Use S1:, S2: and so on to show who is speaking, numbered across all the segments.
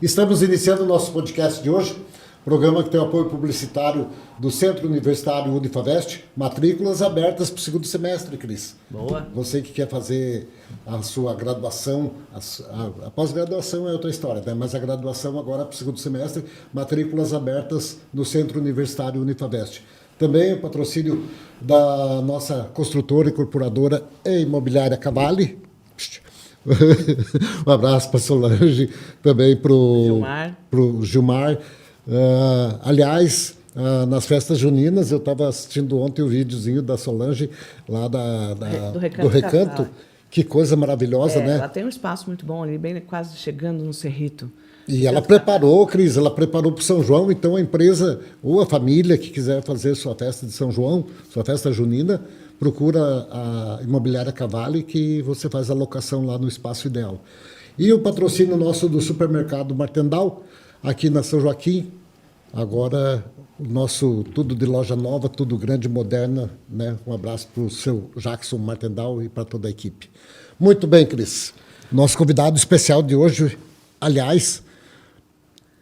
S1: Estamos iniciando o nosso podcast de hoje, programa que tem o apoio publicitário do Centro Universitário Unifavest, matrículas abertas para o segundo semestre, Cris.
S2: Boa.
S1: Você que quer fazer a sua graduação, a pós-graduação é outra história, né? Mas a graduação agora para o segundo semestre, matrículas abertas no Centro Universitário Unifavest. Também o patrocínio da nossa construtora e incorporadora e imobiliária Cavalli. Um abraço para a Solange, também para o Gilmar. Aliás, nas festas juninas, eu estava assistindo ontem o videozinho da Solange, lá do Recanto. Que coisa maravilhosa, né?
S2: Ela tem um espaço muito bom ali, bem quase chegando no Cerrito.
S1: E ela preparou, Cris, ela preparou para o São João, então a empresa ou a família que quiser fazer sua festa de São João, sua festa junina, procura a imobiliária Cavalli que você faz a locação lá no espaço ideal. E o patrocínio nosso do supermercado Martendal, aqui na São Joaquim, agora o nosso tudo de loja nova, tudo grande, moderna, né? Um abraço para o seu Jackson Martendal e para toda a equipe. Muito bem, Cris. Nosso convidado especial de hoje, aliás,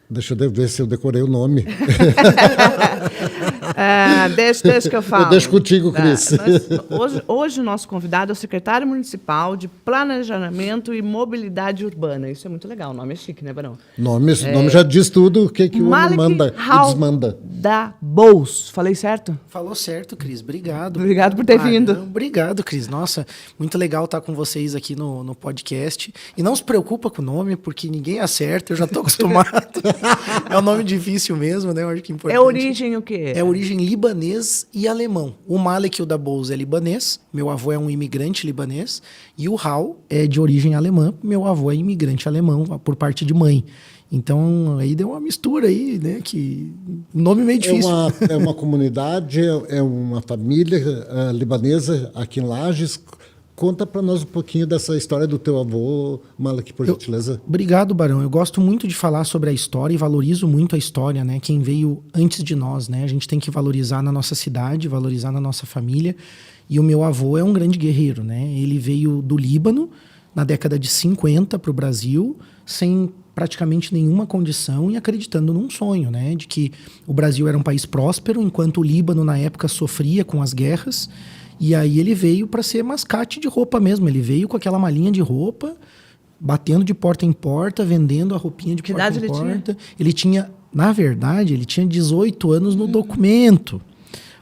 S1: deixa eu ver se eu decorei o nome.
S2: Deixa que eu falo.
S1: Eu deixo contigo, Cris.
S2: Hoje o nosso convidado é o secretário municipal de Planejamento e Mobilidade Urbana. Isso é muito legal, o nome é chique, né, Barão?
S1: Nome já diz tudo o que o homem manda e desmanda.
S2: Da Bous. Falei certo?
S3: Falou certo, Cris. Obrigado.
S2: Obrigado por ter vindo.
S3: Obrigado, Cris. Nossa, muito legal estar com vocês aqui no podcast. E não se preocupa com o nome, porque ninguém acerta, eu já estou acostumado. É um nome difícil mesmo, né? Eu acho que é importante.
S2: É origem o quê?
S3: É origem libanês e alemão. O Malek, o da Bous, é libanês. Meu avô é um imigrante libanês. E o Hal é de origem alemã. Meu avô é imigrante alemão por parte de mãe. Então, aí deu uma mistura aí, né? Que nome meio difícil.
S1: É uma comunidade, é uma família libanesa aqui em Lages. Conta para nós um pouquinho dessa história do teu avô, Malek, por gentileza.
S3: Obrigado, Barão. Eu gosto muito de falar sobre a história e valorizo muito a história, né? Quem veio antes de nós, né? A gente tem que valorizar na nossa cidade, valorizar na nossa família. E o meu avô é um grande guerreiro, né? Ele veio do Líbano na década de 50 para o Brasil, sem praticamente nenhuma condição e acreditando num sonho, né? De que o Brasil era um país próspero, enquanto o Líbano, na época, sofria com as guerras. E aí ele veio para ser mascate de roupa mesmo. Ele veio com aquela malinha de roupa, batendo de porta em porta, vendendo a roupinha de porta em porta. Ele tinha, na verdade, ele tinha 18 anos no documento.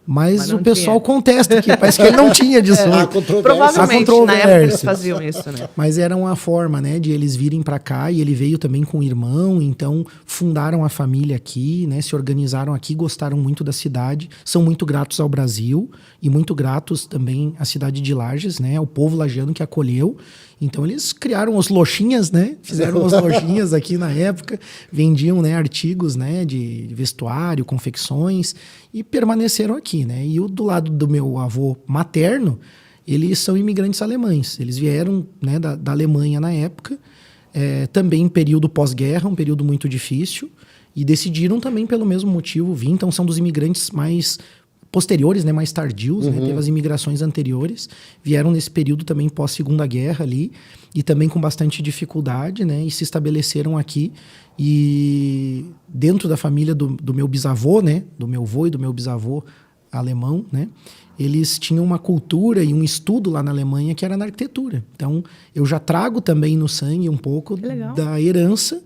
S3: Mas o pessoal contesta aqui, parece que ele não tinha 18.
S2: Provavelmente, na época eles faziam isso, né?
S3: Mas era uma forma, né, de eles virem para cá, e ele veio também com o irmão, então fundaram a família aqui, né, se organizaram aqui, gostaram muito da cidade, são muito gratos ao Brasil e muito gratos também à cidade de Lages, né, ao povo lagiano que acolheu. Então eles criaram os lojinhas, né? Fizeram as lojinhas aqui na época, vendiam, né, artigos, né, de vestuário, confecções, e permaneceram aqui, né? E do lado do meu avô materno, eles são imigrantes alemães. Eles vieram, né, da Alemanha na época, também em período pós-guerra, um período muito difícil, e decidiram também pelo mesmo motivo vir. Então são dos imigrantes mais posteriores, né, mais tardios, né, teve as imigrações anteriores, vieram nesse período também pós-Segunda Guerra ali, e também com bastante dificuldade, né, e se estabeleceram aqui, e dentro da família do meu bisavô, né, do meu avô e do meu bisavô alemão, né, eles tinham uma cultura e um estudo lá na Alemanha que era na arquitetura. Então, eu já trago também no sangue um pouco da herança,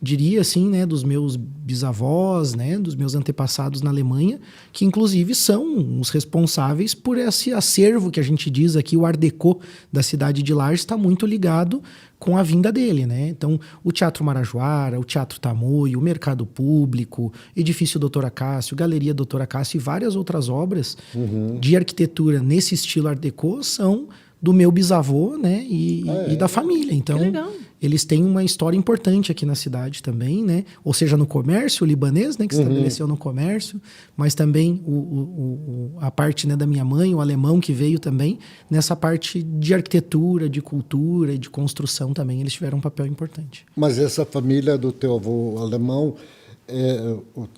S3: diria assim, né, dos meus bisavós, né, dos meus antepassados na Alemanha, que inclusive são os responsáveis por esse acervo que a gente diz aqui, o Art Deco da cidade de Lages está muito ligado com a vinda dele, né? Então, o Teatro Marajoara, o Teatro Tamoio, o Mercado Público, Edifício Doutor Acácio, Galeria Doutor Acácio e várias outras obras de arquitetura nesse estilo Art Deco são do meu bisavô, né, e da família. Então, eles têm uma história importante aqui na cidade também, né? Ou seja, no comércio libanês, né, que se estabeleceu no comércio, mas também a parte, né, da minha mãe, o alemão que veio também, nessa parte de arquitetura, de cultura e de construção também, eles tiveram um papel importante.
S1: Mas essa família do teu avô alemão,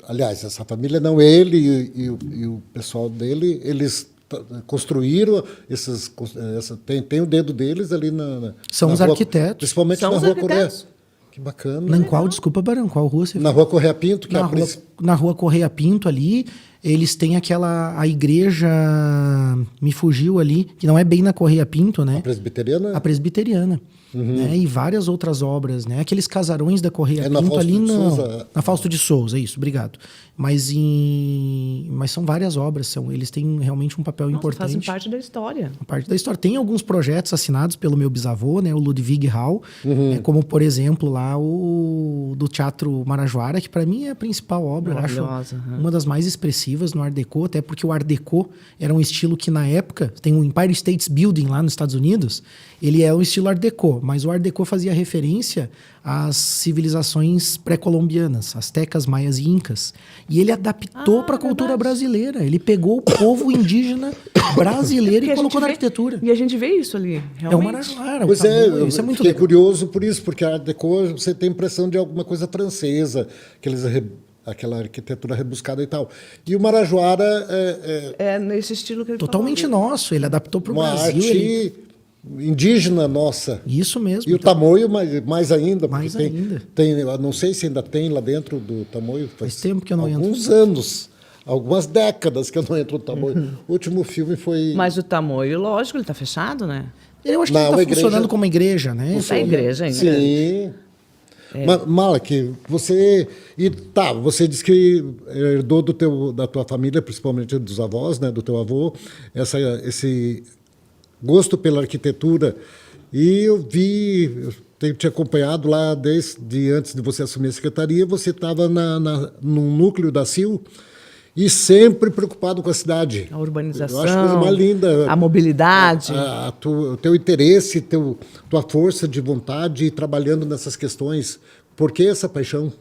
S1: aliás, essa família não, ele e o pessoal dele, eles construíram tem o dedo deles ali
S3: são
S1: na
S3: os
S1: rua,
S3: arquitetos,
S1: principalmente na Rua Coreia, que bacana.
S3: Em qual, desculpa, Barão, qual rua você
S1: Na Rua Correia Pinto, que é
S3: na rua Correia Pinto ali, eles têm a igreja, me fugiu ali, que não é bem na Correia Pinto, né?
S1: a presbiteriana.
S3: A presbiteriana. Né? E várias outras obras, né? Aqueles casarões da Correia
S1: na
S3: Pinto
S1: Fausto
S3: ali,
S1: de
S3: não.
S1: Souza.
S3: Na Fausto de Souza, isso, obrigado. Mas são várias obras, eles têm realmente um papel importante.
S2: Fazem parte da história.
S3: Parte da história. Tem alguns projetos assinados pelo meu bisavô, né, o Ludwig Hall, como, por exemplo, lá o do Teatro Marajoara, que para mim é a principal obra, eu acho uma das mais expressivas no Art Deco, até porque o Art Deco era um estilo que na época, tem o Empire State Building lá nos Estados Unidos, ele é um estilo Art Deco, mas o Art Deco fazia referência às civilizações pré-colombianas, astecas, maias e incas. E ele adaptou para a cultura brasileira. Ele pegou o povo indígena brasileiro e colocou na arquitetura.
S2: E a gente vê isso ali, realmente.
S3: É o Marajoara.
S1: Pois
S3: Isso é muito
S1: fiquei
S3: legal.
S1: curioso por isso, porque a Art Deco você tem impressão de alguma coisa francesa, aquela arquitetura rebuscada e tal. E o Marajoara
S2: É nesse estilo que ele
S3: Totalmente
S2: falou.
S3: nosso. Ele adaptou para o
S1: uma
S3: Brasil.
S1: arte indígena nossa.
S3: Isso mesmo.
S1: E o Tamoio mais ainda.
S3: Mais
S1: porque
S3: ainda.
S1: eu não sei se ainda tem lá dentro do Tamoio.
S3: Faz tempo que eu não entro.
S1: Alguns anos. Algumas décadas que eu não entro no Tamoio. O último filme foi...
S2: Mas o Tamoio, lógico, ele está fechado, né?
S3: Eu acho que ele está funcionando como igreja, né?
S2: Não é igreja ainda.
S1: Sim. Malak, você disse que herdou da tua família, principalmente dos avós, né, do teu avô, esse gosto pela arquitetura. E eu tenho te acompanhado lá desde antes de você assumir a secretaria, você estava num núcleo da CIL e sempre preocupado com a cidade.
S2: A urbanização,
S1: eu acho a coisa mais linda.
S2: A mobilidade.
S1: O teu interesse, tua força de vontade trabalhando nessas questões. Por que essa paixão?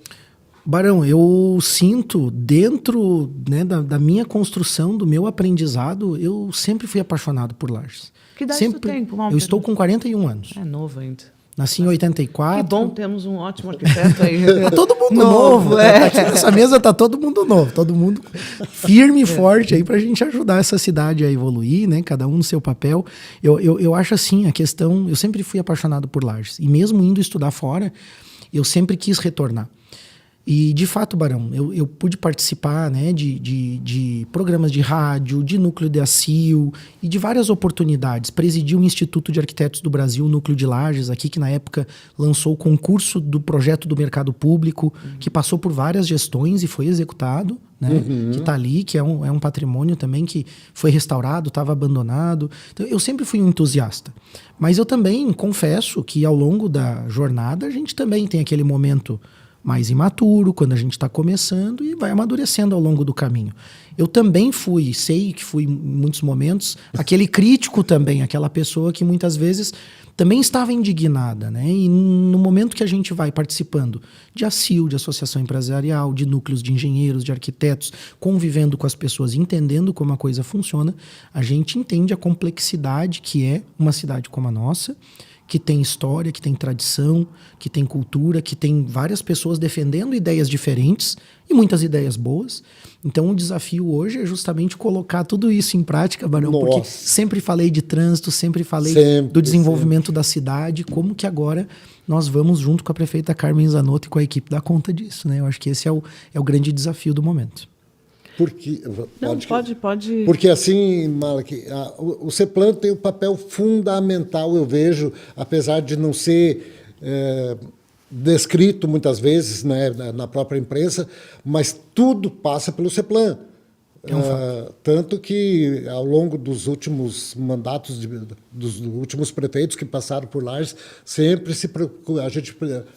S3: Barão, eu sinto dentro, né, da minha construção, do meu aprendizado, eu sempre fui apaixonado por Lages.
S2: Que idade
S3: sempre,
S2: tu tem?
S3: Eu estou com 41 anos.
S2: É novo ainda.
S3: Nasci em 84.
S2: Que bom, temos um ótimo arquiteto aí.
S3: Tá todo mundo novo. Aqui nessa mesa tá todo mundo novo, todo mundo firme e forte aí pra gente ajudar essa cidade a evoluir, né? Cada um no seu papel. Eu acho assim, a questão... Eu sempre fui apaixonado por Lages. E mesmo indo estudar fora, eu sempre quis retornar. E, de fato, Barão, eu pude participar, né, de programas de rádio, de núcleo de ACIL e de várias oportunidades. Presidi o Instituto de Arquitetos do Brasil, o Núcleo de Lages, aqui que na época lançou o concurso do projeto do mercado público, que passou por várias gestões e foi executado, né, que está ali, que é um patrimônio também que foi restaurado, estava abandonado. Então, eu sempre fui um entusiasta. Mas eu também confesso que ao longo da jornada a gente também tem aquele momento mais imaturo, quando a gente está começando e vai amadurecendo ao longo do caminho. Eu também sei que fui em muitos momentos aquele crítico também, aquela pessoa que muitas vezes também estava indignada, né? E no momento que a gente vai participando de ACIL, de associação empresarial, de núcleos de engenheiros, de arquitetos, convivendo com as pessoas, entendendo como a coisa funciona, a gente entende a complexidade que é uma cidade como a nossa, que tem história, que tem tradição, que tem cultura, que tem várias pessoas defendendo ideias diferentes e muitas ideias boas. Então o desafio hoje é justamente colocar tudo isso em prática, Barão, porque sempre falei de trânsito, sempre falei do desenvolvimento da cidade, como que agora nós vamos, junto com a prefeita Carmen Zanotto e com a equipe, dar conta disso, né? Eu acho que esse é o grande desafio do momento.
S1: Porque,
S2: pode.
S1: Porque assim, Malak, o CEPLAN tem um papel fundamental, eu vejo, apesar de não ser descrito muitas vezes, né, na própria imprensa, mas tudo passa pelo CEPLAN. Tanto que ao longo dos últimos mandatos dos últimos prefeitos que passaram por Lages, sempre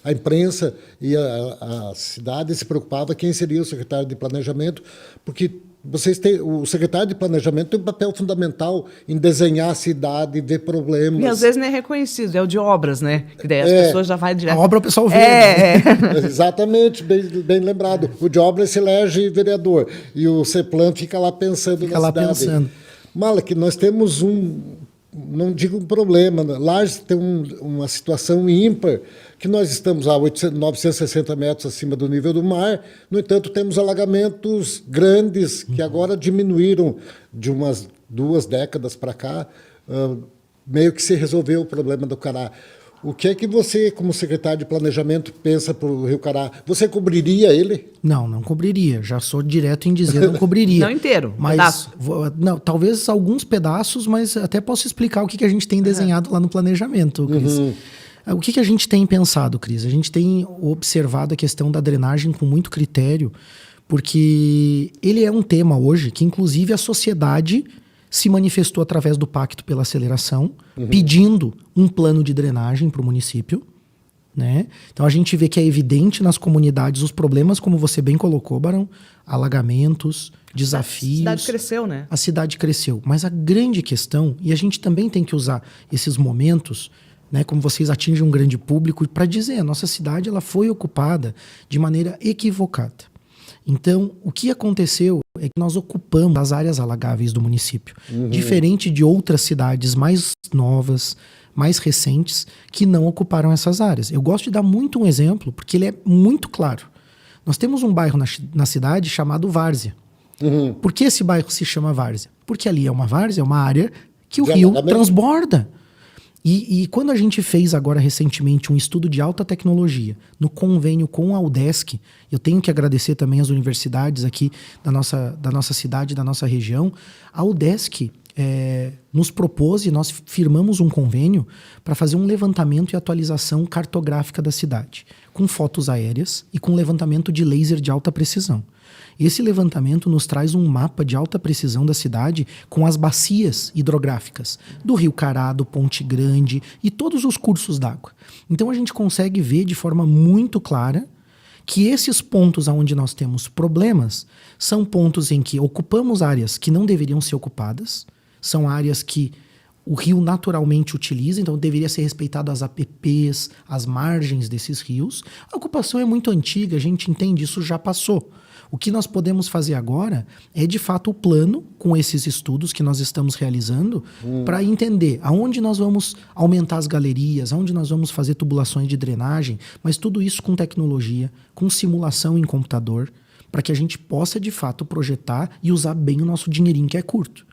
S1: a imprensa e a cidade se preocupava quem seria o secretário de planejamento, porque o secretário de planejamento tem um papel fundamental em desenhar a cidade, ver problemas.
S2: E às vezes não é reconhecido, é o de obras, né? Que daí as pessoas já vai direto.
S3: A obra o pessoal vê.
S1: Exatamente, bem lembrado. O de obras se elege vereador e o CEPLAN fica lá pensando na cidade. Malak, nós temos não digo um problema, Lages tem uma situação ímpar, que nós estamos a 960 metros acima do nível do mar, no entanto temos alagamentos grandes que agora diminuíram de umas 2 décadas para cá, meio que se resolveu o problema do Cará. O que é que você, como secretário de planejamento, pensa para o Rio Cará? Você cobriria ele?
S3: Não cobriria. Já sou direto em dizer não cobriria.
S2: Não inteiro,
S3: mas
S2: pedaço.
S3: Não, talvez alguns pedaços, mas até posso explicar o que a gente tem desenhado lá no planejamento, Cris. O que a gente tem pensado, Cris? A gente tem observado a questão da drenagem com muito critério, porque ele é um tema hoje que, inclusive, a sociedade se manifestou através do Pacto pela Aceleração, pedindo um plano de drenagem para o município. Né? Então a gente vê que é evidente nas comunidades os problemas, como você bem colocou, Barão, alagamentos, desafios.
S2: A cidade cresceu, né?
S3: A cidade cresceu. Mas a grande questão, e a gente também tem que usar esses momentos, né, como vocês atingem um grande público, para dizer, a nossa cidade ela foi ocupada de maneira equivocada. Então, o que aconteceu é que nós ocupamos as áreas alagáveis do município. Diferente de outras cidades mais novas, mais recentes, que não ocuparam essas áreas. Eu gosto de dar muito um exemplo, porque ele é muito claro. Nós temos um bairro na cidade chamado Várzea. Por que esse bairro se chama Várzea? Porque ali é uma várzea, é uma área que o rio transborda. E quando a gente fez agora recentemente um estudo de alta tecnologia no convênio com a UDESC, eu tenho que agradecer também as universidades aqui da nossa cidade, da nossa região, a UDESC nos propôs e nós firmamos um convênio para fazer um levantamento e atualização cartográfica da cidade, com fotos aéreas e com levantamento de laser de alta precisão. Esse levantamento nos traz um mapa de alta precisão da cidade com as bacias hidrográficas do Rio Cará, do Ponte Grande e todos os cursos d'água. Então a gente consegue ver de forma muito clara que esses pontos onde nós temos problemas são pontos em que ocupamos áreas que não deveriam ser ocupadas, são áreas que o rio naturalmente utiliza, então deveria ser respeitado as APPs, as margens desses rios. A ocupação é muito antiga, a gente entende, isso já passou. O que nós podemos fazer agora é, de fato, o plano com esses estudos que nós estamos realizando para entender aonde nós vamos aumentar as galerias, aonde nós vamos fazer tubulações de drenagem, mas tudo isso com tecnologia, com simulação em computador, para que a gente possa, de fato, projetar e usar bem o nosso dinheirinho, que é curto.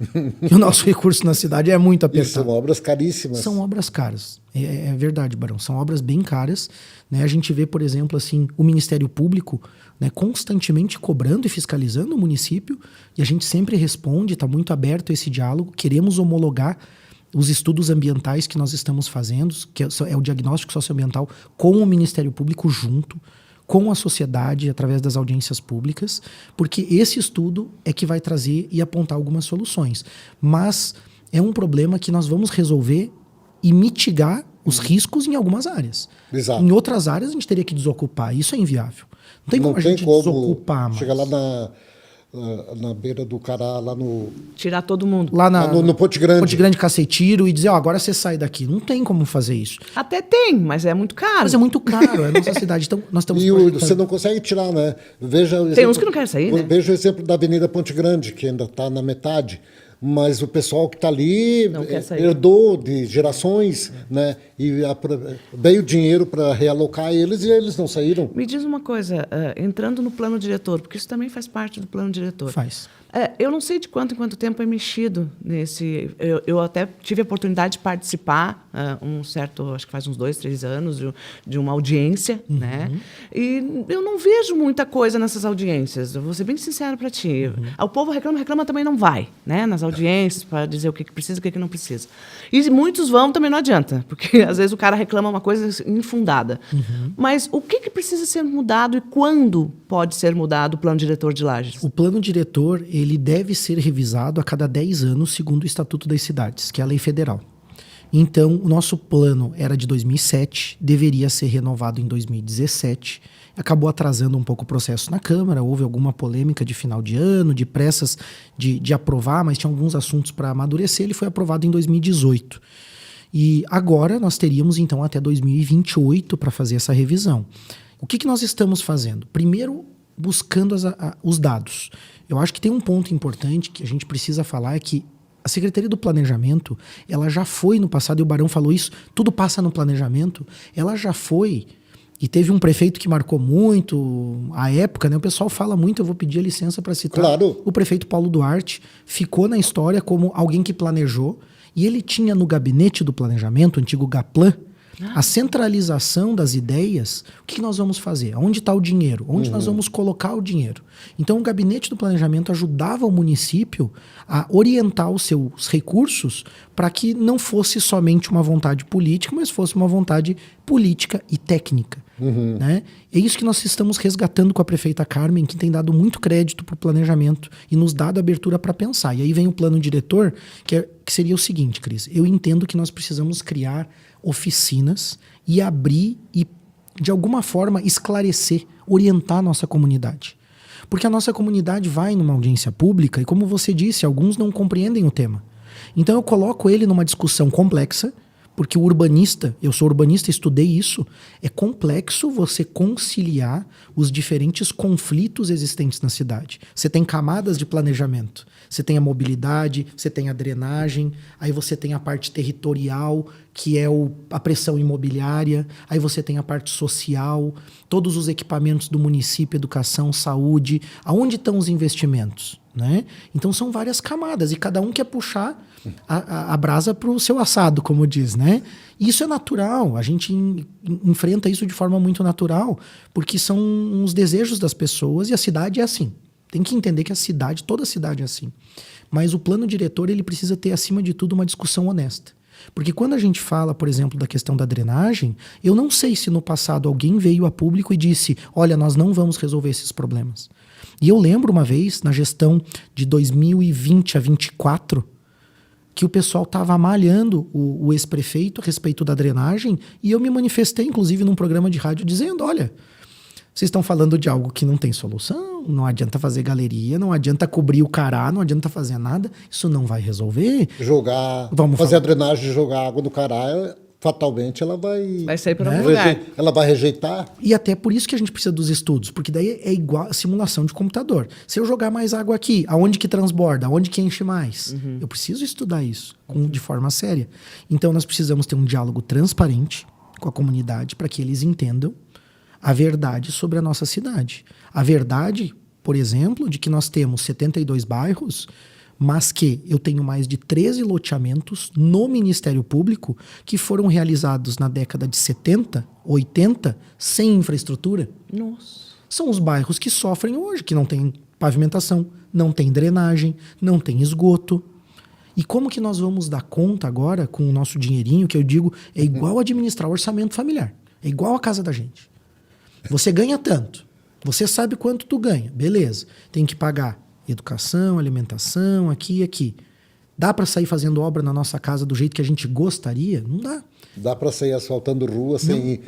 S3: E o nosso recurso na cidade é muito apertado.
S1: E são obras caríssimas.
S3: São obras caras. É verdade, Barão. São obras bem caras. Né? A gente vê, por exemplo, assim, o Ministério Público, né, constantemente cobrando e fiscalizando o município, e a gente sempre responde, está muito aberto a esse diálogo. Queremos homologar os estudos ambientais que nós estamos fazendo, que é o diagnóstico socioambiental, com o Ministério Público junto, com a sociedade, através das audiências públicas, porque esse estudo é que vai trazer e apontar algumas soluções. Mas é um problema que nós vamos resolver e mitigar os riscos em algumas áreas.
S1: Exato.
S3: Em outras áreas a gente teria que desocupar. Isso é inviável. Não tem como a gente desocupar mais.
S1: Chegar lá na beira do Cará, lá no...
S2: Tirar todo mundo.
S3: Lá
S1: no Ponte Grande.
S3: Ponte Grande, Cacetiro, e dizer, agora você sai daqui. Não tem como fazer isso.
S2: Até tem, mas é muito caro.
S3: Mas é muito caro, é a nossa cidade. Então, nós estamos
S1: você não consegue tirar, né?
S2: Tem uns que não querem sair, né?
S1: Veja o exemplo da Avenida Ponte Grande, que ainda está na metade. Mas o pessoal que está ali herdou de gerações, né? E veio dinheiro para realocar eles e eles não saíram.
S2: Me diz uma coisa, entrando no plano diretor, porque isso também faz parte do plano diretor.
S3: Faz.
S2: Eu não sei de quanto em quanto tempo é mexido nesse... Eu até tive a oportunidade de participar, acho que faz uns 2, 3 anos, de uma audiência, né? E eu não vejo muita coisa nessas audiências, eu vou ser bem sincero para ti. O povo reclama também não vai, né? Nas audiências, para dizer o que precisa e o que não precisa. E muitos vão, também não adianta, porque às vezes o cara reclama uma coisa infundada. Mas o que precisa ser mudado e quando pode ser mudado o plano diretor de Lages?
S3: O plano diretor, ele deve ser revisado a cada 10 anos, segundo o Estatuto das Cidades, que é a lei federal. Então, o nosso plano era de 2007, deveria ser renovado em 2017, acabou atrasando um pouco o processo na Câmara, houve alguma polêmica de final de ano, de pressas de aprovar, mas tinha alguns assuntos para amadurecer, ele foi aprovado em 2018. E agora nós teríamos, então, até 2028 para fazer essa revisão. O que nós estamos fazendo? Primeiro, buscando os dados. Eu acho que tem um ponto importante que a gente precisa falar, é que a Secretaria do Planejamento, ela já foi no passado, e o Barão falou isso, tudo passa no planejamento, ela já foi, e teve um prefeito que marcou muito a época, né? O pessoal fala muito, eu vou pedir a licença para citar.
S1: Claro.
S3: O prefeito Paulo Duarte ficou na história como alguém que planejou, e ele tinha no gabinete do planejamento, o antigo GAPLAN, A centralização das ideias, o que nós vamos fazer? Onde está o dinheiro? Onde nós vamos colocar o dinheiro? Então, o gabinete do planejamento ajudava o município a orientar os seus recursos para que não fosse somente uma vontade política, mas fosse uma vontade política e técnica. Né? É isso que nós estamos resgatando com a prefeita Carmen, que tem dado muito crédito para o planejamento e nos dado abertura para pensar. E aí vem o plano diretor, que seria o seguinte, Cris. Eu entendo que nós precisamos criar oficinas e abrir e, de alguma forma, esclarecer, orientar a nossa comunidade. Porque a nossa comunidade vai numa audiência pública e, como você disse, alguns não compreendem o tema. Então eu coloco ele numa discussão complexa, porque o urbanista, eu sou urbanista, estudei isso, é complexo você conciliar os diferentes conflitos existentes na cidade. Você tem camadas de planejamento, você tem a mobilidade, você tem a drenagem, aí você tem a parte territorial, que é a pressão imobiliária, aí você tem a parte social, todos os equipamentos do município, educação, saúde, aonde estão os investimentos? Né? Então são várias camadas e cada um quer puxar a brasa para o seu assado, como diz, né? E isso é natural, a gente enfrenta isso de forma muito natural, porque são os desejos das pessoas e a cidade é assim. Tem que entender que toda a cidade é assim. Mas o plano diretor, ele precisa ter, acima de tudo, uma discussão honesta. Porque quando a gente fala, por exemplo, da questão da drenagem, eu não sei se no passado alguém veio a público e disse, olha, nós não vamos resolver esses problemas. E eu lembro uma vez, na gestão de 2020 a 2024, que o pessoal estava malhando o ex-prefeito a respeito da drenagem, e eu me manifestei, inclusive, num programa de rádio, dizendo, olha, vocês estão falando de algo que não tem solução, não adianta fazer galeria, não adianta cobrir o cará, não adianta fazer nada, isso não vai resolver.
S1: Fazer a drenagem e jogar água no cará, fatalmente ela vai
S2: sair para algum lugar.
S1: Ela vai rejeitar.
S3: E até por isso que a gente precisa dos estudos, porque daí é igual a simulação de computador. Se eu jogar mais água aqui, aonde que transborda, aonde que enche mais? Eu preciso estudar isso de forma séria. Então nós precisamos ter um diálogo transparente com a comunidade para que eles entendam a verdade sobre a nossa cidade. A verdade, por exemplo, de que nós temos 72 bairros, mas que eu tenho mais de 13 loteamentos no Ministério Público que foram realizados na década de 70, 80, sem infraestrutura.
S2: Nossa.
S3: São os bairros que sofrem hoje, que não tem pavimentação, não tem drenagem, não tem esgoto. E como que nós vamos dar conta agora com o nosso dinheirinho, que eu digo, é igual administrar o orçamento familiar, é igual a casa da gente. Você ganha tanto, você sabe quanto tu ganha, beleza, tem que pagar educação, alimentação, aqui e aqui. Dá para sair fazendo obra na nossa casa do jeito que a gente gostaria? Não dá.
S1: Dá para sair asfaltando rua sem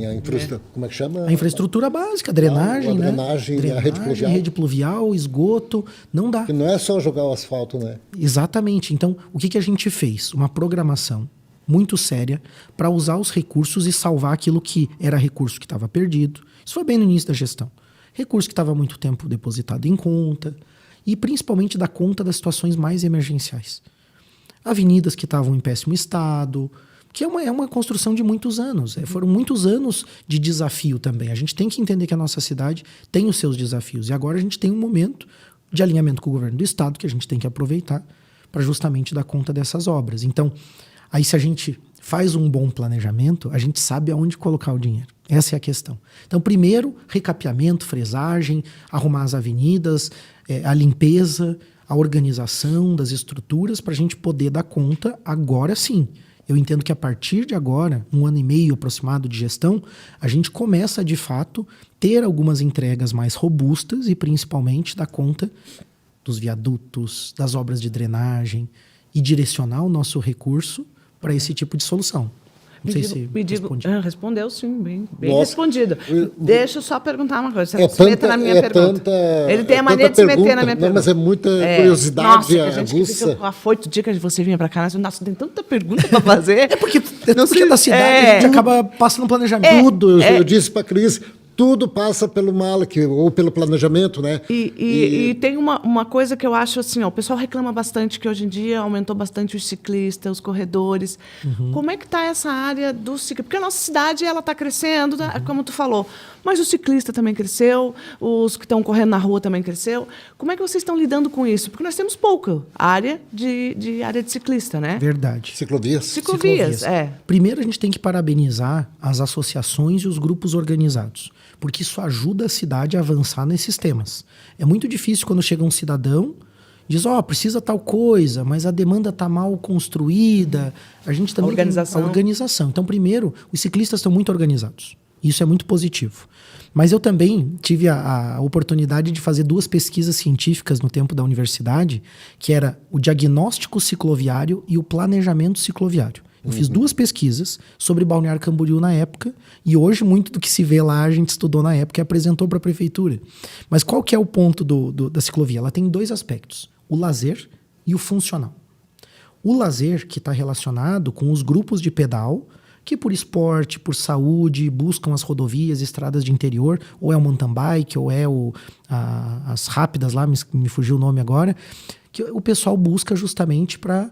S1: a infraestrutura. Como é que chama?
S3: A infraestrutura básica, drenagem, né?
S1: Drenagem, a
S3: rede pluvial, esgoto, não dá.
S1: Que não é só jogar o asfalto, né?
S3: Exatamente. Então, o que a gente fez? Uma programação muito séria para usar os recursos e salvar aquilo que era recurso que estava perdido. Isso foi bem no início da gestão. Recurso que estava há muito tempo depositado em conta e principalmente dar conta das situações mais emergenciais. Avenidas que estavam em péssimo estado, que é uma construção de muitos anos. Foram muitos anos de desafio também. A gente tem que entender que a nossa cidade tem os seus desafios. E agora a gente tem um momento de alinhamento com o governo do estado que a gente tem que aproveitar para justamente dar conta dessas obras. Então, aí se a gente faz um bom planejamento, a gente sabe aonde colocar o dinheiro. Essa é a questão. Então, primeiro, recapeamento, fresagem, arrumar as avenidas, a limpeza, a organização das estruturas para a gente poder dar conta agora sim. Eu entendo que a partir de agora, 1 ano e meio aproximado de gestão, a gente começa, de fato, ter algumas entregas mais robustas e principalmente dar conta dos viadutos, das obras de drenagem e direcionar o nosso recurso para esse tipo de solução. Não sei se respondi.
S2: Respondeu sim, bem
S1: Nossa,
S2: respondido. Deixa eu só perguntar uma coisa.
S1: Você
S2: se meta na minha pergunta. Ele tem a mania de se meter na minha pergunta.
S1: Não, mas é muita curiosidade.
S2: Nossa, a gente fica com afoito o dia que você vinha para cá. Nossa, tem tanta pergunta para fazer.
S3: Porque da cidade a gente acaba passando planejamento.
S1: Tudo. Eu disse para a Cris, tudo passa pelo Malek, ou pelo planejamento, né?
S2: E tem uma coisa que eu acho assim, ó, o pessoal reclama bastante que hoje em dia aumentou bastante os ciclistas, os corredores. Como é que está essa área do ciclismo? Porque a nossa cidade ela está crescendo, como tu falou, mas o ciclista também cresceu, os que estão correndo na rua também cresceu. Como é que vocês estão lidando com isso? Porque nós temos pouca área de área de ciclista, né?
S3: Verdade.
S1: Ciclovias.
S2: É.
S3: Primeiro, a gente tem que parabenizar as associações e os grupos organizados, porque isso ajuda a cidade a avançar nesses temas. É muito difícil quando chega um cidadão, diz, precisa tal coisa, mas a demanda está mal construída. A gente também tem a organização. Então, primeiro, os ciclistas estão muito organizados. Isso é muito positivo. Mas eu também tive a oportunidade de fazer 2 pesquisas científicas no tempo da universidade, que era o diagnóstico cicloviário e o planejamento cicloviário. Eu fiz 2 pesquisas sobre Balneário Camboriú na época, e hoje muito do que se vê lá a gente estudou na época e apresentou para a prefeitura. Mas qual que é o ponto da ciclovia? Ela tem 2 aspectos, o lazer e o funcional. O lazer, que está relacionado com os grupos de pedal, que por esporte, por saúde, buscam as rodovias, estradas de interior, ou é o mountain bike, ou é as rápidas lá, me fugiu o nome agora, que o pessoal busca justamente para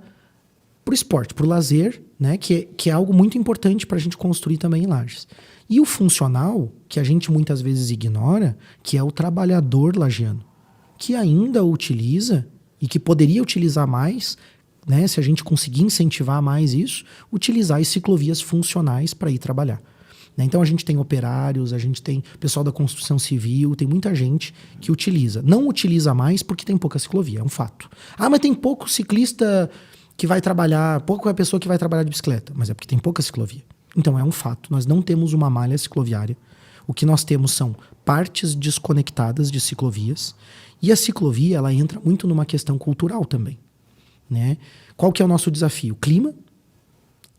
S3: o esporte, para o lazer, né, que é algo muito importante para a gente construir também em Lages. E o funcional, que a gente muitas vezes ignora, que é o trabalhador lagiano, que ainda utiliza e que poderia utilizar mais, né, se a gente conseguir incentivar mais isso, utilizar as ciclovias funcionais para ir trabalhar. Né? Então a gente tem operários, a gente tem pessoal da construção civil, tem muita gente que utiliza. Não utiliza mais porque tem pouca ciclovia, é um fato. Mas tem pouco ciclista que vai trabalhar, pouca pessoa que vai trabalhar de bicicleta, mas é porque tem pouca ciclovia. Então é um fato, nós não temos uma malha cicloviária. O que nós temos são partes desconectadas de ciclovias, e a ciclovia ela entra muito numa questão cultural também. Né? Qual que é o nosso desafio? Clima,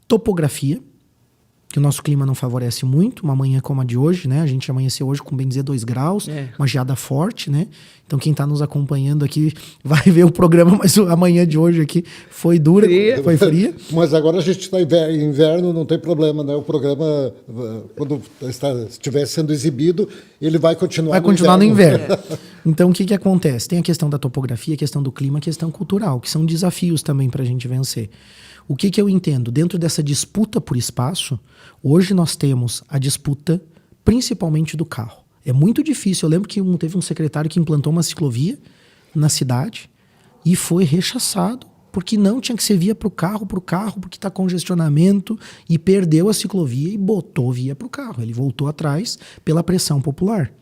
S3: topografia, que o nosso clima não favorece muito, uma manhã como a de hoje, né? A gente amanheceu hoje com bem dizer 2 graus, uma geada forte, né? Então quem está nos acompanhando aqui vai ver o programa, mas a manhã de hoje aqui foi dura, foi fria.
S1: Mas agora a gente está em inverno, não tem problema, né? O programa, quando estiver sendo exibido, ele vai continuar
S3: no inverno. Então o que acontece? Tem a questão da topografia, a questão do clima, a questão cultural, que são desafios também para a gente vencer. O que eu entendo? Dentro dessa disputa por espaço, hoje nós temos a disputa principalmente do carro. É muito difícil. Eu lembro que teve um secretário que implantou uma ciclovia na cidade e foi rechaçado, porque não tinha que ser via para o carro, porque está congestionamento, e perdeu a ciclovia e botou via para o carro. Ele voltou atrás pela pressão popular.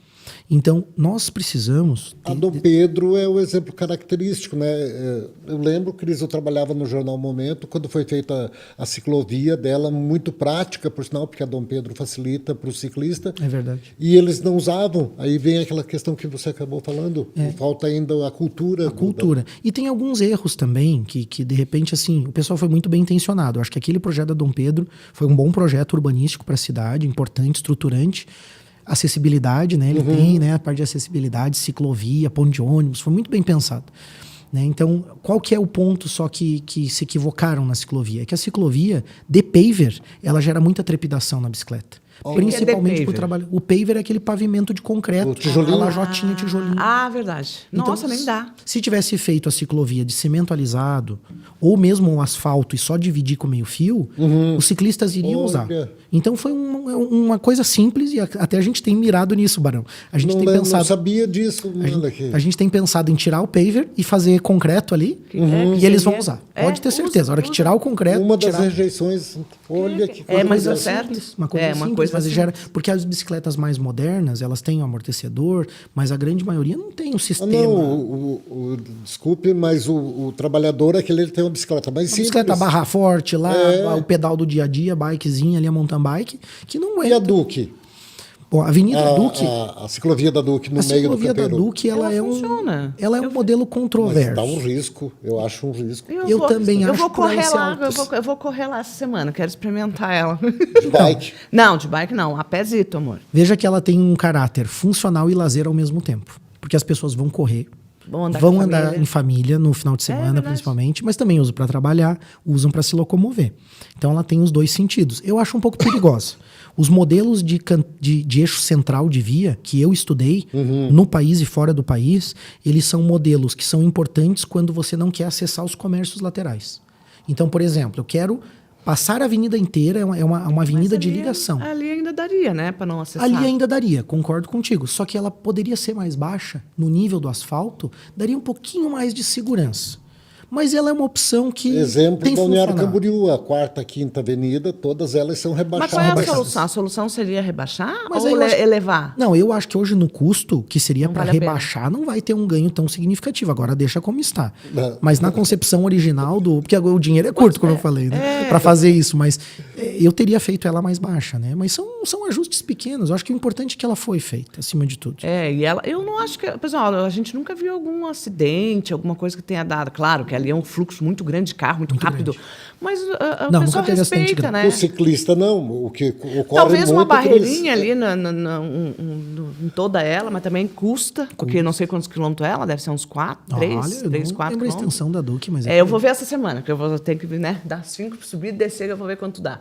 S3: Então, nós precisamos...
S1: A Dom Pedro é o exemplo característico, né? Eu lembro, Cris, eu trabalhava no jornal Momento, quando foi feita a ciclovia dela, muito prática, por sinal, porque a Dom Pedro facilita para o ciclista.
S3: É verdade.
S1: E eles não usavam. Aí vem aquela questão que você acabou falando. Falta ainda a cultura.
S3: E tem alguns erros também, que de repente, assim, o pessoal foi muito bem intencionado. Eu acho que aquele projeto da Dom Pedro foi um bom projeto urbanístico para a cidade, importante, estruturante. Acessibilidade, né? Ele tem, né, a parte de acessibilidade, ciclovia, ponto de ônibus, foi muito bem pensado. Né? Então, qual que é o ponto só que se equivocaram na ciclovia? É que a ciclovia, de paver, ela gera muita trepidação na bicicleta. Principalmente para o trabalho. O paver é aquele pavimento de concreto,
S1: o tijolinho.
S3: A lajotinha, tijolinho.
S2: Verdade.
S3: Então,
S2: Nossa, nem dá.
S3: Se tivesse feito a ciclovia de cimento alisado, ou mesmo o asfalto e só dividir com meio fio, os ciclistas iriam usar. Então foi uma coisa simples e até a gente tem mirado nisso, Barão. A gente tem pensado,
S1: não sabia disso.
S3: A gente tem pensado em tirar o paver e fazer concreto ali, e eles vão usar. Pode ter certeza. A hora que tirar o concreto...
S1: Uma das rejeições, olha que coisa.
S2: Mas é certo.
S3: Uma coisa simples. Mas porque as bicicletas mais modernas, elas têm um amortecedor, mas a grande maioria não tem um sistema.
S1: Desculpe, mas o trabalhador, ele tem uma bicicleta mais simples.
S3: Bicicleta barra forte lá, o pedal do dia a dia, bikezinha ali, a mountain bike, que não é.
S1: E a Duque?
S3: Bom, a Avenida Duque...
S1: A ciclovia da Duque no meio do campeiro.
S3: A ciclovia da Duque, ela funciona. Ela é um modelo controverso.
S1: Mas dá um risco, eu acho um risco.
S3: Eu também acho.
S2: Eu vou correr lá essa semana, quero experimentar ela.
S1: De bike?
S2: Não, de bike não, a pezito, amor.
S3: Veja que ela tem um caráter funcional e lazer ao mesmo tempo. Porque as pessoas vão correr, vão andar em família no final de semana,
S2: verdade.
S3: principalmente, mas também usam para trabalhar, usam para se locomover. Então ela tem os dois sentidos. Eu acho um pouco perigosa. Os modelos de eixo central de via que eu estudei no país e fora do país, eles são modelos que são importantes quando você não quer acessar os comércios laterais. Então, por exemplo, eu quero passar a avenida inteira, é uma avenida de ligação.
S2: Ali ainda daria, né, para não acessar.
S3: Ali ainda daria, concordo contigo. Só que ela poderia ser mais baixa, no nível do asfalto, daria um pouquinho mais de segurança. Mas ela é uma opção que
S1: Exemplo,
S3: tem
S1: Balneário
S3: funcionado.
S1: Camboriú, a 4ª, 5ª avenida, todas elas são
S2: Mas
S1: rebaixadas.
S2: qual é a solução? A solução seria rebaixar
S3: Mas
S2: ou
S3: aí eu acho-
S2: elevar?
S3: Não, eu acho que hoje no custo, que seria
S2: Não
S3: para
S2: vale a pena.
S3: rebaixar, não vai ter um ganho tão significativo. Agora deixa como está.
S1: Não.
S3: Mas na concepção original do... Porque agora o dinheiro é curto, como eu falei, né? Para fazer isso. Mas eu teria feito ela mais baixa, né? Mas são ajustes pequenos. Eu acho que o importante é que ela foi feita, acima de tudo.
S2: E eu não acho que... Pessoal, a gente nunca viu algum acidente, alguma coisa que tenha dado. Claro que ali é um fluxo muito grande de carro, muito rápido.
S3: grande.
S2: Mas o
S3: Não,
S2: pessoal
S3: nunca teve acidente
S2: respeita,
S3: grande.
S2: né?
S1: O ciclista não, o que ocorre
S2: Talvez uma
S1: muito é que
S2: barreirinha
S1: eles-
S2: ali em toda ela, mas também custa, porque não sei quantos quilômetros é ela, deve ser uns 4, 3,
S3: eu
S2: 4
S3: não lembro a
S2: quilômetros.
S3: extensão da Duque, mas...
S2: Eu vou ver essa semana, que eu vou ter que dar 5 subir e descer, eu vou ver quanto dá.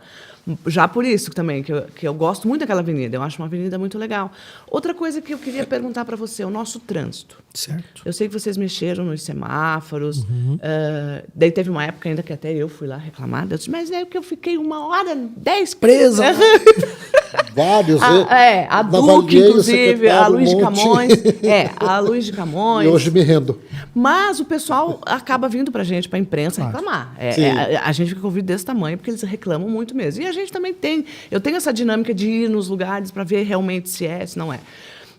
S2: Já por isso também, que eu gosto muito daquela avenida, eu acho uma avenida muito legal. Outra coisa que eu queria perguntar para você, o nosso trânsito.
S3: Certo.
S2: Eu sei que vocês mexeram nos semáforos, daí teve uma época ainda que até eu fui lá reclamar, eu disse, mas é que eu fiquei 1h10
S3: Presa.
S1: Vários.
S2: a Duque,
S1: Navalguei, o
S2: inclusive, a
S1: secretário,
S2: Luiz de
S1: um monte.
S2: Camões. A Luiz de
S1: E
S2: Camões.
S1: hoje me rendo.
S2: Mas o pessoal acaba vindo pra gente, pra imprensa,
S3: Claro.
S2: reclamar.
S1: Sim.
S2: A gente fica com o ouvido desse tamanho, porque eles reclamam muito mesmo. E a gente também tem. Eu tenho essa dinâmica de ir nos lugares para ver realmente se é, se não é.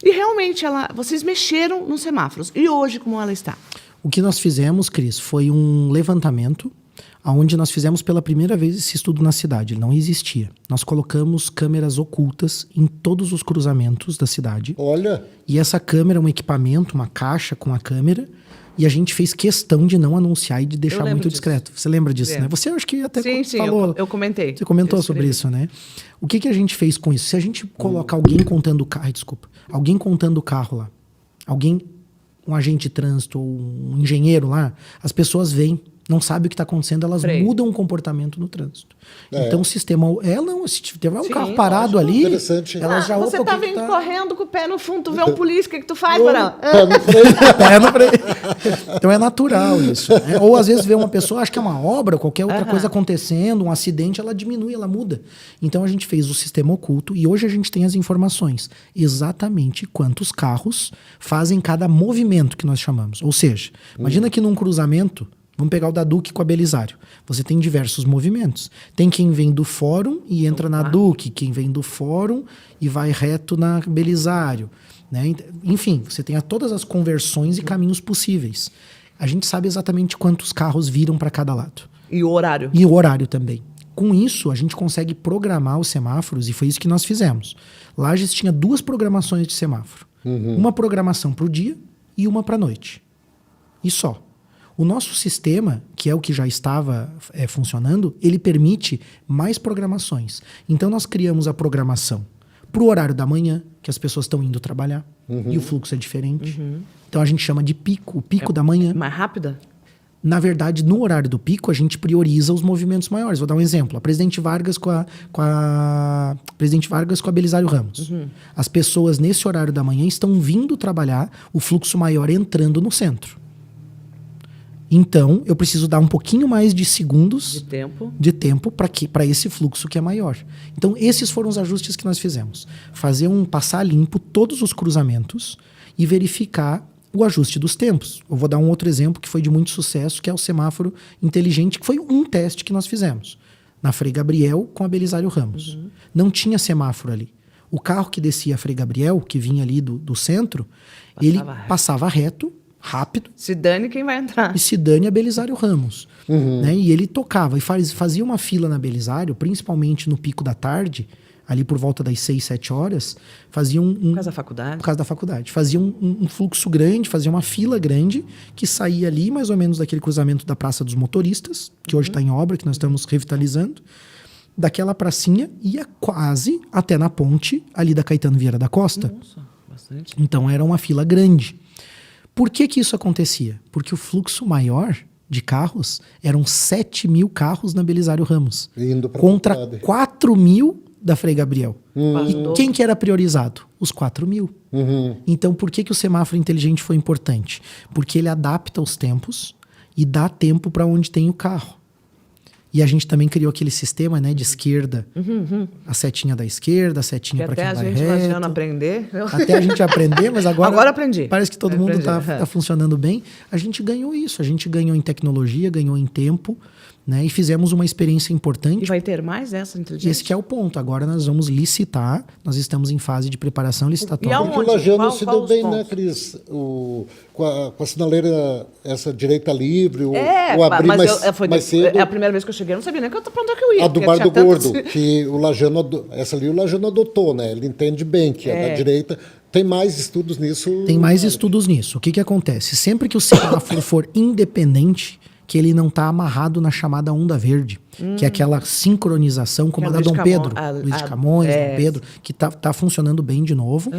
S2: E realmente, vocês mexeram nos semáforos. E hoje, como ela está?
S3: O que nós fizemos, Cris, foi um levantamento onde nós fizemos pela primeira vez esse estudo na cidade. Ele não existia. Nós colocamos câmeras ocultas em todos os cruzamentos da cidade.
S1: Olha,
S3: E essa câmera é um equipamento, uma caixa com a câmera. E a gente fez questão de não anunciar e de deixar
S2: lembro
S3: muito
S2: disso.
S3: discreto. Você lembra disso,
S2: Lembro.
S3: né? Você acho que até
S2: Sim,
S3: falou.
S2: eu comentei.
S3: Você comentou
S2: Eu
S3: sobre
S2: escrevi.
S3: isso, né? O que a gente fez com isso? Se a gente coloca alguém contando o carro... Ai, desculpa. Alguém contando o carro lá. Um agente de trânsito ou um engenheiro lá. As pessoas veem, não sabem o que está acontecendo, elas
S2: Freio.
S3: mudam o comportamento no trânsito.
S1: É.
S3: Então o sistema... Se tiver um
S2: Sim,
S3: carro parado
S1: lógico,
S3: ali,
S1: interessante.
S3: elas já...
S2: Você
S3: opa,
S2: tá
S3: o que
S2: vindo
S3: tá...
S2: correndo com o pé no fundo, tu vê um polícia, o que tu faz, Barão?
S1: pé no freio.
S3: Pé no freio. Então é natural isso, né? Ou às vezes vê uma pessoa, acha que é uma obra, qualquer outra coisa acontecendo, um acidente, ela diminui, ela muda. Então a gente fez o sistema oculto e hoje a gente tem as informações. Exatamente quantos carros fazem cada movimento que nós chamamos. Ou seja, imagina que num cruzamento, vamos pegar o da Duque com a Belisário. Você tem diversos movimentos. Tem quem vem do fórum e entra na Duque, quem vem do fórum e vai reto na Belisário. Né? Enfim, você tem todas as conversões e caminhos possíveis. A gente sabe exatamente quantos carros viram para cada lado.
S2: E o horário?
S3: E o horário também. Com isso, a gente consegue programar os semáforos, e foi isso que nós fizemos. Lages tinha 2 programações de semáforo. Uma programação para o dia e uma para a noite. E só. O nosso sistema, que é o que já estava funcionando, ele permite mais programações. Então, nós criamos a programação para o horário da manhã, que as pessoas estão indo trabalhar, e o fluxo é diferente. Então, a gente chama de pico, o pico da manhã.
S2: Mais rápida?
S3: Na verdade, no horário do pico, a gente prioriza os movimentos maiores. Vou dar um exemplo. A Presidente Vargas com a Belisário Ramos. As pessoas, nesse horário da manhã, estão vindo trabalhar, o fluxo maior entrando no centro. Então, eu preciso dar um pouquinho mais de segundos de tempo para esse fluxo que é maior. Então, esses foram os ajustes que nós fizemos. Passar limpo todos os cruzamentos e verificar o ajuste dos tempos. Eu vou dar um outro exemplo que foi de muito sucesso, que é o semáforo inteligente, que foi um teste que nós fizemos. Na Frei Gabriel com a Belisário Ramos. Não tinha semáforo ali. O carro que descia a Frei Gabriel, que vinha ali do centro, ele passava reto, rápido.
S2: Se dane quem vai entrar.
S3: E se dane a Belisário Ramos. Né? E ele tocava e fazia uma fila na Belisário, principalmente no pico da tarde, ali por volta das 6, 7 horas, fazia
S2: Por causa da faculdade?
S3: Por causa da faculdade. Fazia um fluxo grande, fazia uma fila grande, que saía ali mais ou menos daquele cruzamento da Praça dos Motoristas, que hoje está em obra, que nós estamos revitalizando. Daquela pracinha, ia quase até na ponte ali da Caetano Vieira da Costa.
S2: Nossa, bastante.
S3: Então era uma fila grande. Por que isso acontecia? Porque o fluxo maior de carros eram 7.000 carros na Belisário Ramos.
S1: Indo pra
S3: contra
S1: faculdade.
S3: 4.000 da Frei Gabriel.
S2: Quase
S3: E
S2: dobro.
S3: quem que era priorizado? Os 4.000. Então, por que o semáforo inteligente foi importante? Porque ele adapta os tempos e dá tempo para onde tem o carro. E a gente também criou aquele sistema, né, de esquerda. A setinha da esquerda, a
S2: Que
S3: setinha para
S2: até
S3: quem
S2: a
S3: vai
S2: gente
S3: reto.
S2: imaginando aprender.
S3: Até a gente aprender, mas agora
S2: aprendi.
S3: parece que todo mundo
S2: Aprendi.
S3: tá funcionando bem. A gente ganhou isso. A gente ganhou em tecnologia, ganhou em tempo, né? E fizemos uma experiência
S2: E
S3: importante.
S2: vai ter mais essa inteligência?
S3: Esse que é o ponto. Agora nós vamos licitar. Nós estamos em fase de preparação
S2: E
S3: licitatória.
S2: aonde?
S1: Porque o Lajano
S2: Qual-
S1: se
S2: qual
S1: deu
S2: os
S1: bem, né,
S2: pontos?
S1: Cris? Com a sinaleira, essa direita livre, o abrir
S2: mas
S1: mais cedo.
S2: é a primeira vez que eu cheguei, eu não sabia nem pra onde é que eu ia.
S1: A do
S2: porque
S1: Bar
S2: tinha
S1: do
S2: tantas-
S1: Gordo, que o Lajano, essa ali o Lajano adotou, né? Ele entende bem que a da direita. Tem mais estudos nisso.
S3: Tem mais estudos nisso. O que acontece? Sempre que o semáforo for independente, que ele não está amarrado na chamada onda verde, que é aquela sincronização como
S2: Que
S3: a
S2: é
S3: da
S2: Luiz
S3: Dom Pedro,
S2: Camões,
S3: Luiz de Camões,
S2: é.
S3: Dom Pedro, que tá funcionando bem de novo,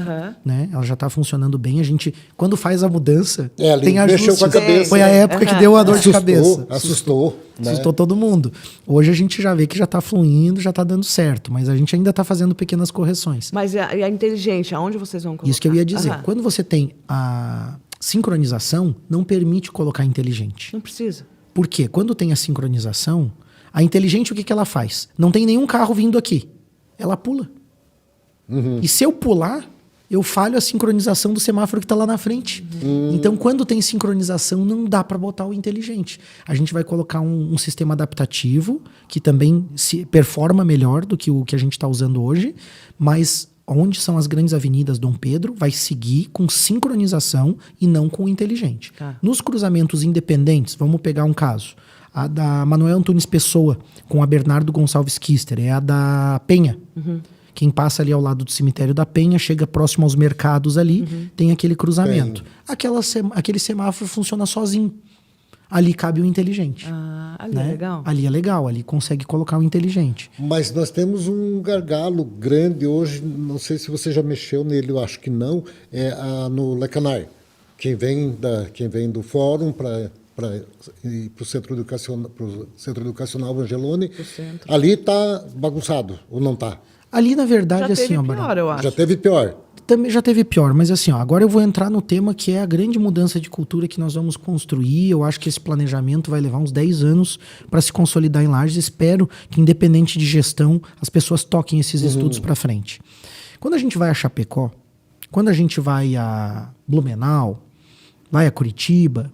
S3: né? Ela já está funcionando bem. A gente, quando faz a mudança,
S1: Ali
S3: tem
S1: mexeu
S3: ajustes.
S1: com a cabeça.
S3: Foi a época que deu a dor de cabeça.
S1: Assustou. Né?
S3: Assustou todo mundo. Hoje a gente já vê que já está fluindo, já está dando certo, mas a gente ainda está fazendo pequenas correções.
S2: Mas e a inteligente, aonde vocês vão colocar?
S3: Isso que eu ia dizer.
S2: Aham.
S3: Quando você tem a sincronização, não permite colocar inteligente.
S2: Não precisa.
S3: Por quê? Quando tem a sincronização, a inteligente o que ela faz? Não tem nenhum carro vindo aqui. Ela pula. E se eu pular, eu falho a sincronização do semáforo que está lá na frente. Então, quando tem sincronização, não dá para botar o inteligente. A gente vai colocar um sistema adaptativo que também se performa melhor do que o que a gente está usando hoje, mas onde são as grandes avenidas Dom Pedro, vai seguir com sincronização e não com o inteligente.
S2: Tá.
S3: Nos cruzamentos independentes, vamos pegar um caso. A da Manuel Antunes Pessoa com a Bernardo Gonçalves Kister, é a da Penha. Quem passa ali ao lado do cemitério da Penha, chega próximo aos mercados ali, tem aquele cruzamento. Aquele semáforo funciona sozinho. Ali cabe o inteligente.
S2: Ali é legal.
S3: Ali é legal, ali consegue colocar o inteligente.
S1: Mas nós temos um gargalo grande hoje, não sei se você já mexeu nele, eu acho que não, no Lecanar. Quem vem do fórum para o centro educacional Angeloni, ali está bagunçado, ou não está?
S3: Ali, na verdade,
S2: Já
S3: assim,
S2: teve
S3: ó,
S2: pior,
S3: Barão,
S2: eu acho.
S1: Já teve pior.
S3: também já teve pior, mas assim, ó, agora eu vou entrar no tema que é a grande mudança de cultura que nós vamos construir. Eu acho que esse planejamento vai levar uns 10 anos para se consolidar em Lages. Espero que, independente de gestão, as pessoas toquem esses estudos para frente. Quando a gente vai a Chapecó, quando a gente vai a Blumenau, vai a Curitiba,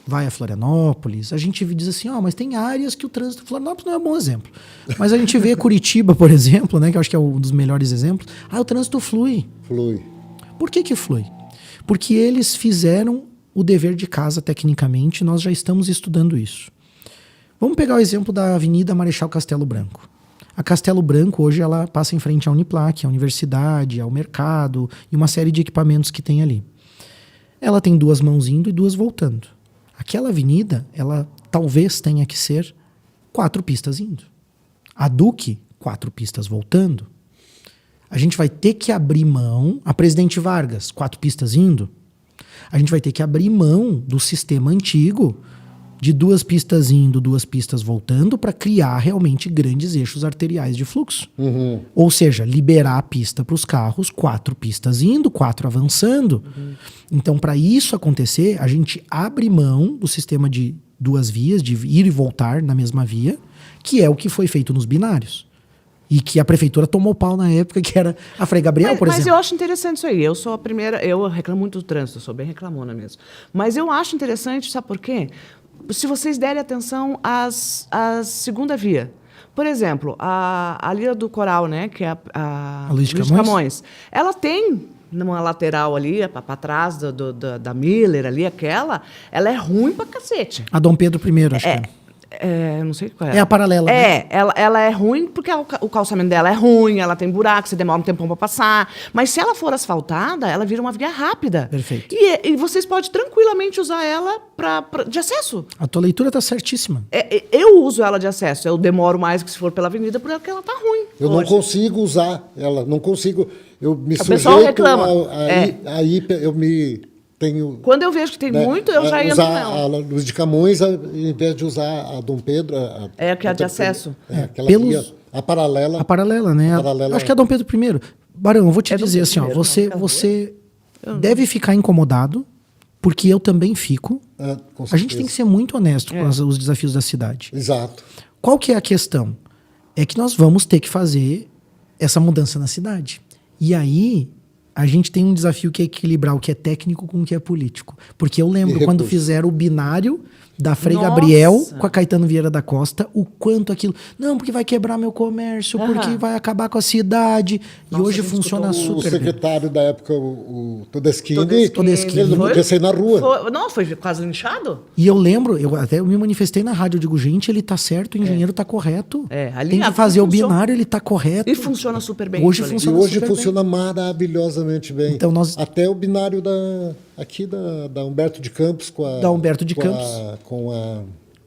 S3: vai a Florianópolis, a gente diz assim, mas tem áreas que o trânsito... Florianópolis não é um bom exemplo. Mas a gente vê Curitiba, por exemplo, né, que eu acho que é um dos melhores exemplos. O trânsito flui.
S1: Flui.
S3: Por que flui? Porque eles fizeram o dever de casa tecnicamente, nós já estamos estudando isso. Vamos pegar o exemplo da Avenida Marechal Castelo Branco. A Castelo Branco hoje ela passa em frente à Uniplac, à universidade, ao mercado e uma série de equipamentos que tem ali. Ela tem 2 mãos indo e 2 voltando. Aquela avenida, ela talvez tenha que ser 4 pistas indo. A Duque, 4 pistas voltando. A gente vai ter que abrir mão... A Presidente Vargas, 4 pistas indo. A gente vai ter que abrir mão do sistema antigo de 2 pistas indo, 2 pistas voltando para criar realmente grandes eixos arteriais de fluxo. Ou seja, liberar a pista para os carros, 4 pistas indo, 4 avançando. Então, para isso acontecer, a gente abre mão do sistema de 2 vias, de ir e voltar na mesma via, que é o que foi feito nos binários. E que a prefeitura tomou pau na época, que era a Frei Gabriel, por exemplo.
S2: Mas eu acho interessante isso aí. Eu sou a primeira... Eu reclamo muito do trânsito, eu sou bem reclamona mesmo. Mas eu acho interessante, sabe por quê? Se vocês derem atenção às segunda via. Por exemplo, a Lira do Coral, né, que é a
S3: Luiz de
S2: Camões, ela tem numa lateral ali, para trás da Miller ali, ela é ruim pra cacete.
S3: A Dom Pedro I, acho que
S2: não sei qual é.
S3: É a paralela. Né?
S2: Ela é ruim porque o calçamento dela é ruim, ela tem buraco, você demora um tempão para passar. Mas se ela for asfaltada, ela vira uma via rápida.
S3: Perfeito.
S2: E vocês podem tranquilamente usar ela de acesso.
S3: A tua leitura tá certíssima.
S2: Eu uso ela de acesso. Eu demoro mais que se for pela avenida porque ela tá ruim.
S1: Eu não consigo usar ela, não consigo. Eu me
S2: pessoal
S1: sujeito
S2: reclama.
S1: aí eu me tenho...
S2: Quando eu vejo que tem muito, eu já entro
S1: usar
S2: nela.
S1: a Luz de Camões, em vez de usar a Dom Pedro...
S2: Que é a de acesso.
S1: Aquela
S3: Pelos-
S1: guia, a paralela.
S3: A paralela, né?
S1: A paralela,
S3: Acho que é Dom Pedro I. Barão, eu vou te
S2: É Dom
S3: dizer
S2: Pedro
S3: assim, ó,
S2: I, não,
S3: você deve ficar incomodado, porque eu também fico.
S1: Com
S3: A gente tem que ser muito honesto com os desafios da cidade.
S1: Exato.
S3: Qual que é a questão? É que nós vamos ter que fazer essa mudança na cidade. E aí, a gente tem um desafio que é equilibrar o que é técnico com o que é político. Porque eu lembro quando
S1: recursos.
S3: fizeram o binário da Frei
S2: Nossa!
S3: Gabriel com a Caetano Vieira da Costa, o quanto aquilo... Não, porque vai quebrar meu comércio, porque vai acabar com a cidade. E hoje funciona
S1: O
S3: super bem.
S1: secretário da época, o Todeschini,
S3: Todeschini.
S1: ele não
S2: Foi?
S1: podia sair na rua.
S2: Não, foi quase linchado?
S3: E eu lembro, eu me manifestei na rádio, eu digo, gente, ele tá certo, o engenheiro tá correto.
S2: Ali
S3: Tem que fazer o binário, ele tá correto.
S2: E funciona super bem.
S3: Hoje
S2: isso ali.
S1: E
S3: funciona
S1: hoje
S3: super
S1: funciona maravilhosamente bem.
S3: Então nós-
S1: Até o binário da Humberto de Campos com a...
S3: Da Humberto de
S1: com
S3: Campos.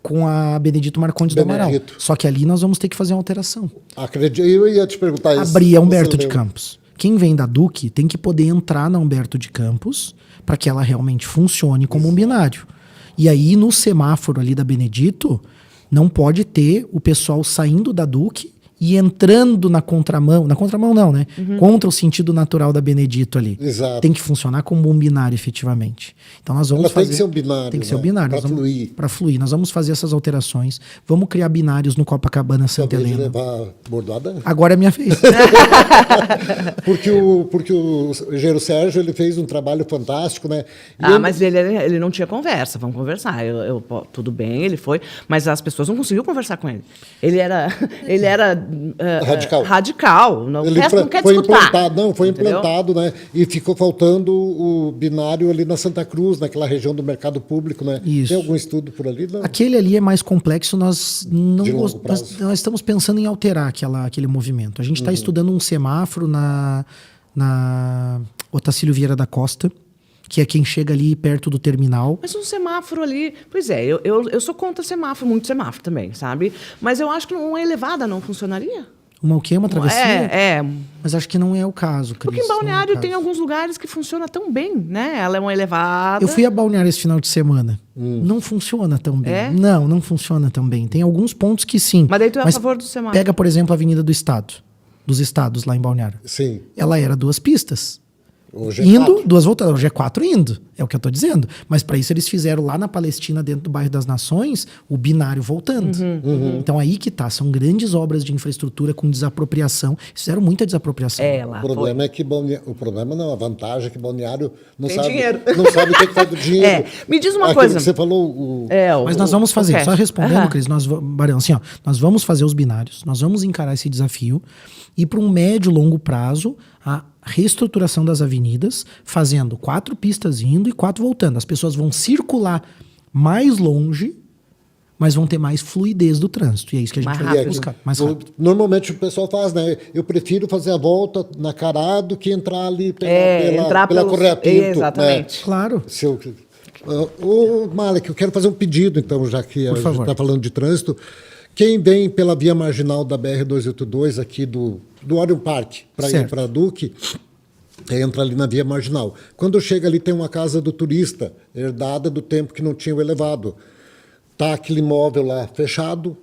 S3: Com a Benedito Marcondes do Amaral.
S1: Benedito.
S3: Só que ali nós vamos ter que fazer uma alteração.
S1: Acredito, eu ia te perguntar isso.
S3: Abrir a Humberto
S1: Você
S3: de
S1: lembra?
S3: Campos. Quem vem da Duque tem que poder entrar na Humberto de Campos para que ela realmente funcione como um binário. E aí, no semáforo ali da Benedito, não pode ter o pessoal saindo da Duque e entrando na contramão não, né? Contra o sentido natural da Benedito ali.
S1: Exato.
S3: Tem que funcionar como um binário, efetivamente. Então nós vamos
S1: Ela tem
S3: fazer...
S1: que ser um binário,
S3: Tem que ser um
S1: né?
S3: binário.
S1: Pra
S3: Nós vamos-
S1: fluir.
S3: Pra fluir. Nós vamos fazer essas alterações. Vamos criar binários no Copacabana Santa
S1: Talvez
S3: Helena.
S1: levar bordoada.
S3: Agora é minha vez.
S1: Porque o engenheiro Sérgio ele fez um trabalho fantástico, né? E
S2: Mas ele não tinha conversa, vamos conversar. Tudo bem, ele foi, mas as pessoas não conseguiam conversar com ele. Ele era radical. O
S1: ele
S2: resto não quer
S1: foi
S2: disputar.
S1: implantado, foi
S2: Entendeu?
S1: implantado, né? E ficou faltando o binário ali na Santa Cruz, naquela região do mercado público, né?
S3: Isso.
S1: Tem algum estudo por ali? Não?
S3: Aquele ali é mais complexo, nós não
S1: De longo
S3: nós,
S1: prazo.
S3: nós estamos pensando em alterar aquele movimento. A gente está estudando um semáforo na Otacílio Vieira da Costa, que é quem chega ali perto do terminal.
S2: Mas um semáforo ali. Pois é, eu sou contra semáforo, muito semáforo também, sabe? Mas eu acho que uma elevada não funcionaria.
S3: O quê? Uma travessia?
S2: É.
S3: Mas acho que não é o caso, Cris.
S2: Porque em
S3: não é o
S2: Balneário
S3: caso.
S2: tem alguns lugares que funciona tão bem, né? Ela é uma elevada.
S3: Eu fui a Balneário esse final de semana. Não funciona tão bem.
S2: É?
S3: Não funciona tão bem. Tem alguns pontos que sim.
S2: Mas daí tu é a favor do semáforo.
S3: Pega, por exemplo, a Avenida do Estado. Dos Estados, lá em Balneário.
S1: Sim.
S3: Ela era 2 pistas.
S1: Hoje é
S3: Indo,
S1: 4.
S3: 2 voltadas. Hoje é 4 indo. É o que eu tô dizendo. Mas para isso eles fizeram lá na Palestina, dentro do bairro das Nações, o binário voltando. Então aí que tá. São grandes obras de infraestrutura com desapropriação. Eles fizeram muita desapropriação.
S2: Lá
S1: O problema é que o problema não, a vantagem é que Balneário não
S2: Tem
S1: sabe,
S2: dinheiro.
S1: não sabe o que faz do dinheiro.
S2: Me diz uma
S1: Aquilo
S2: coisa.
S1: que você falou,
S3: Mas nós vamos fazer,
S2: cash.
S3: só respondendo,
S2: Aham.
S3: Cris, Barão, assim, ó, nós vamos fazer os binários, nós vamos encarar esse desafio e para um médio e longo prazo, a reestruturação das avenidas, fazendo 4 pistas indo e 4 voltando. As pessoas vão circular mais longe, mas vão ter mais fluidez do trânsito. E é isso que a gente
S2: Mais
S3: vai
S2: rápido.
S3: buscar. Mais rápido.
S1: Normalmente o pessoal faz, né? Eu prefiro fazer a volta na Cará do que entrar ali
S2: Entrar
S1: pela
S2: pelos-
S1: Correia Pinto.
S2: Exatamente.
S3: Claro.
S1: Se eu, ô, Malek, eu quero fazer um pedido, então, já que a gente
S3: favor.
S1: está falando de trânsito. Quem vem pela via marginal da BR-282 aqui do Orion Park para ir
S3: Certo.
S1: para Duque, entra ali na via marginal. Quando chega ali tem uma casa do turista, herdada do tempo que não tinha o elevado. Tá aquele imóvel lá fechado,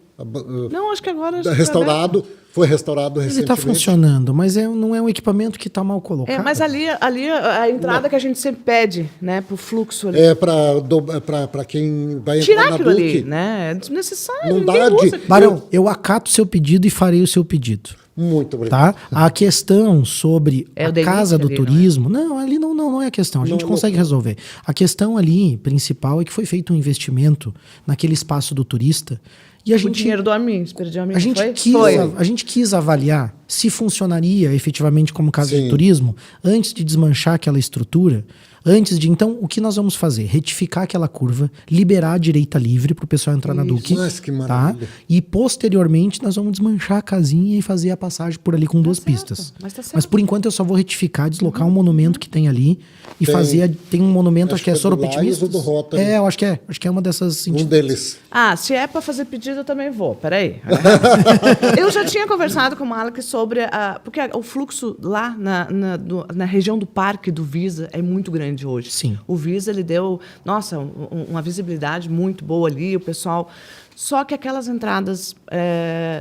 S2: Não, acho que agora. já
S1: restaurado, foi restaurado
S3: Ele
S1: recentemente.
S3: está funcionando, mas não é um equipamento que está mal colocado.
S2: mas ali a entrada que a gente sempre pede, né? Pro fluxo ali.
S1: É para quem vai
S2: Tirar
S1: entrar na
S2: aquilo
S1: Duque.
S2: ali, né? É desnecessário.
S1: Não
S2: ninguém
S1: dá de-
S2: usa.
S3: Barão, eu acato o seu pedido e farei o seu pedido.
S1: Muito obrigado.
S3: Tá? A questão sobre
S2: É o
S3: a
S2: delícia
S3: casa do
S2: ali, não é?
S3: turismo, não, ali não é a questão, a gente
S1: Não,
S3: consegue resolver. A questão ali, principal, é que foi feito um investimento naquele espaço do turista e a
S2: O
S3: gente,
S2: dinheiro do Amin, se perdeu o Amin.
S3: a gente,
S2: foi?
S3: quis,
S2: Foi.
S3: a gente quis avaliar se funcionaria efetivamente como casa
S1: Sim.
S3: de turismo antes de desmanchar aquela estrutura. Então, o que nós vamos fazer? Retificar aquela curva, liberar a direita livre para o pessoal entrar na Duque.
S1: Nossa, que
S3: Tá?
S1: maravilha.
S3: E posteriormente nós vamos desmanchar a casinha e fazer a passagem por ali com 2
S2: certo,
S3: pistas.
S2: mas tá certo.
S3: Mas por enquanto eu só vou retificar, deslocar um monumento que tem ali e fazer. Tem um monumento, acho que é
S1: do
S3: Soropetimistas.
S1: Laios ou do Rotary.
S3: É, eu acho que é. Acho que é uma dessas.
S1: Um deles.
S2: Se é para fazer pedido, eu também vou. Peraí. Eu já tinha conversado com o Malek sobre porque o fluxo lá na região do Parque do Visa é muito grande hoje.
S3: Sim.
S2: O Visa, ele deu, nossa, uma visibilidade muito boa ali, o pessoal... Só que aquelas entradas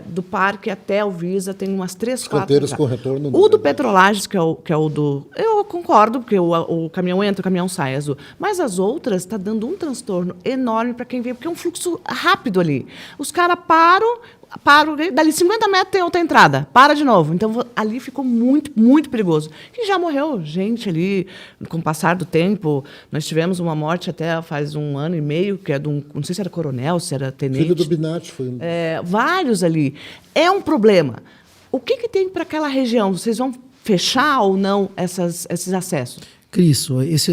S2: do parque até o Visa tem umas 3, 4...
S1: Canteiros com retorno.
S2: O do Petrolages, que é o do... Eu concordo, porque o caminhão entra, o caminhão sai, azul. Mas as outras está dando um transtorno enorme para quem vem, porque é um fluxo rápido ali. Os caras param, dali 50 metros tem outra entrada, para de novo. Então, ali ficou muito, muito perigoso. E já morreu gente ali, com o passar do tempo. Nós tivemos uma morte até faz 1 ano e meio, que é de não sei se era coronel, se era tenente.
S1: Filho do Binatti. Foi...
S2: vários ali. É um problema. O que tem para aquela região? Vocês vão fechar ou não esses acessos?
S3: Cris,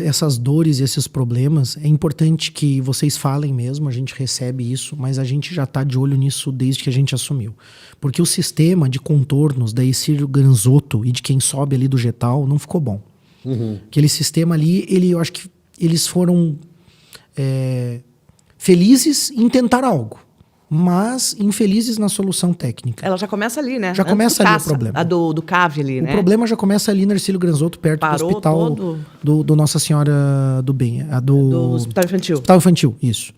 S3: essas dores e esses problemas, é importante que vocês falem mesmo, a gente recebe isso, mas a gente já está de olho nisso desde que a gente assumiu. Porque o sistema de contornos da Hercílio Granzotto e de quem sobe ali do Getal não ficou bom. Aquele sistema ali, eu acho que eles foram felizes em tentar algo, mas infelizes na solução técnica.
S2: Ela já começa ali, né?
S3: Já começa ali o problema.
S2: A do CAV ali, né?
S3: O problema já começa ali na Hercílio Granzotto, perto do hospital do Nossa Senhora do Bem.
S2: Do Hospital Infantil.
S3: Hospital Infantil, isso.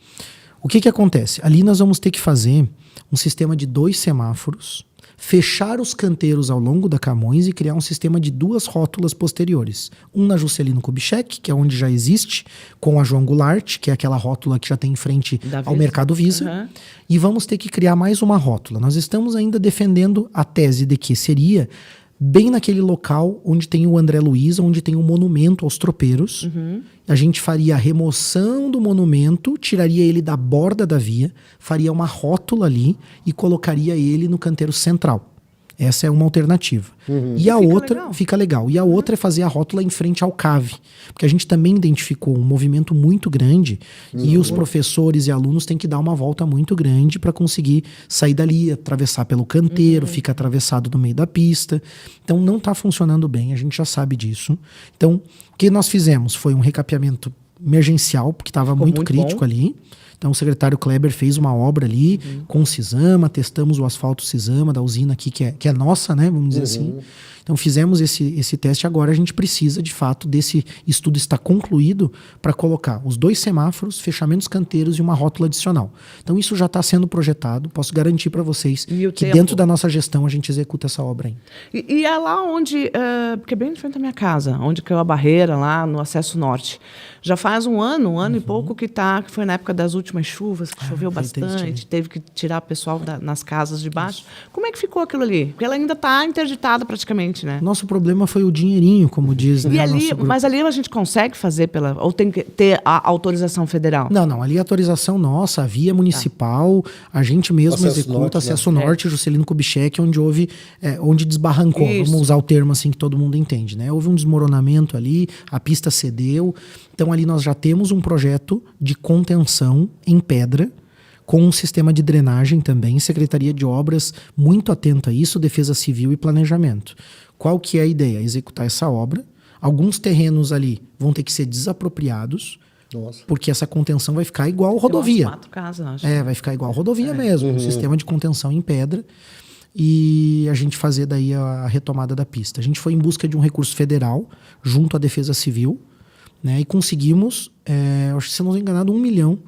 S3: O que acontece? Ali nós vamos ter que fazer um sistema de 2 semáforos, fechar os canteiros ao longo da Camões e criar um sistema de 2 rótulas posteriores. Um na Juscelino Kubitschek, que é onde já existe, com a João Goulart, que é aquela rótula que já tem em frente ao Mercado Visa. E vamos ter que criar mais uma rótula. Nós estamos ainda defendendo a tese de que seria bem naquele local onde tem o André Luiz, onde tem um monumento aos tropeiros. A gente faria a remoção do monumento, tiraria ele da borda da via, faria uma rótula ali e colocaria ele no canteiro central. Essa é uma alternativa. E a outra fica legal. E a outra é fazer a rótula em frente ao CAV. Porque a gente também identificou um movimento muito grande e os professores e alunos têm que dar uma volta muito grande para conseguir sair dali, atravessar pelo canteiro, fica atravessado no meio da pista. Então não está funcionando bem, a gente já sabe disso. Então, o que nós fizemos foi um recapeamento emergencial, porque estava muito crítico bom ali. Então o secretário Kleber fez uma obra ali com o Cisama, testamos o asfalto Cisama da usina aqui, que é nossa, né? Vamos dizer assim. Então fizemos esse teste, agora a gente precisa de fato desse estudo estar concluído para colocar os 2 semáforos, fechamentos canteiros e uma rótula adicional. Então isso já está sendo projetado, posso garantir para vocês que dentro da nossa gestão a gente executa essa obra ainda.
S2: E é lá onde, porque é bem de frente da minha casa, onde caiu a barreira lá no acesso norte. Já faz um ano e pouco que foi na época das últimas chuvas, que choveu bastante, teve que tirar o pessoal nas casas de baixo. Como é que ficou aquilo ali? Porque ela ainda está interditada praticamente, né?
S3: Nosso problema foi o dinheirinho, como diz, né?
S2: Mas ali a gente consegue fazer ou tem que ter a autorização federal?
S3: Não, ali a autorização nossa, a via municipal, a gente mesmo executa acesso norte, Juscelino Kubitschek, onde desbarrancou, vamos usar o termo assim que todo mundo entende, né? Houve um desmoronamento ali, a pista cedeu, então ali nós já temos um projeto de contenção em pedra, com um sistema de drenagem também, Secretaria de Obras muito atento a isso, Defesa Civil e Planejamento. Qual que é a ideia? Executar essa obra. Alguns terrenos ali vão ter que ser desapropriados, porque essa contenção vai ficar igual rodovia.
S2: 4 casas, acho.
S3: Vai ficar igual rodovia mesmo, um sistema de contenção em pedra, e a gente fazer daí a retomada da pista. A gente foi em busca de um recurso federal, junto à Defesa Civil, né, e conseguimos, acho que se não estou enganado, R$1 milhão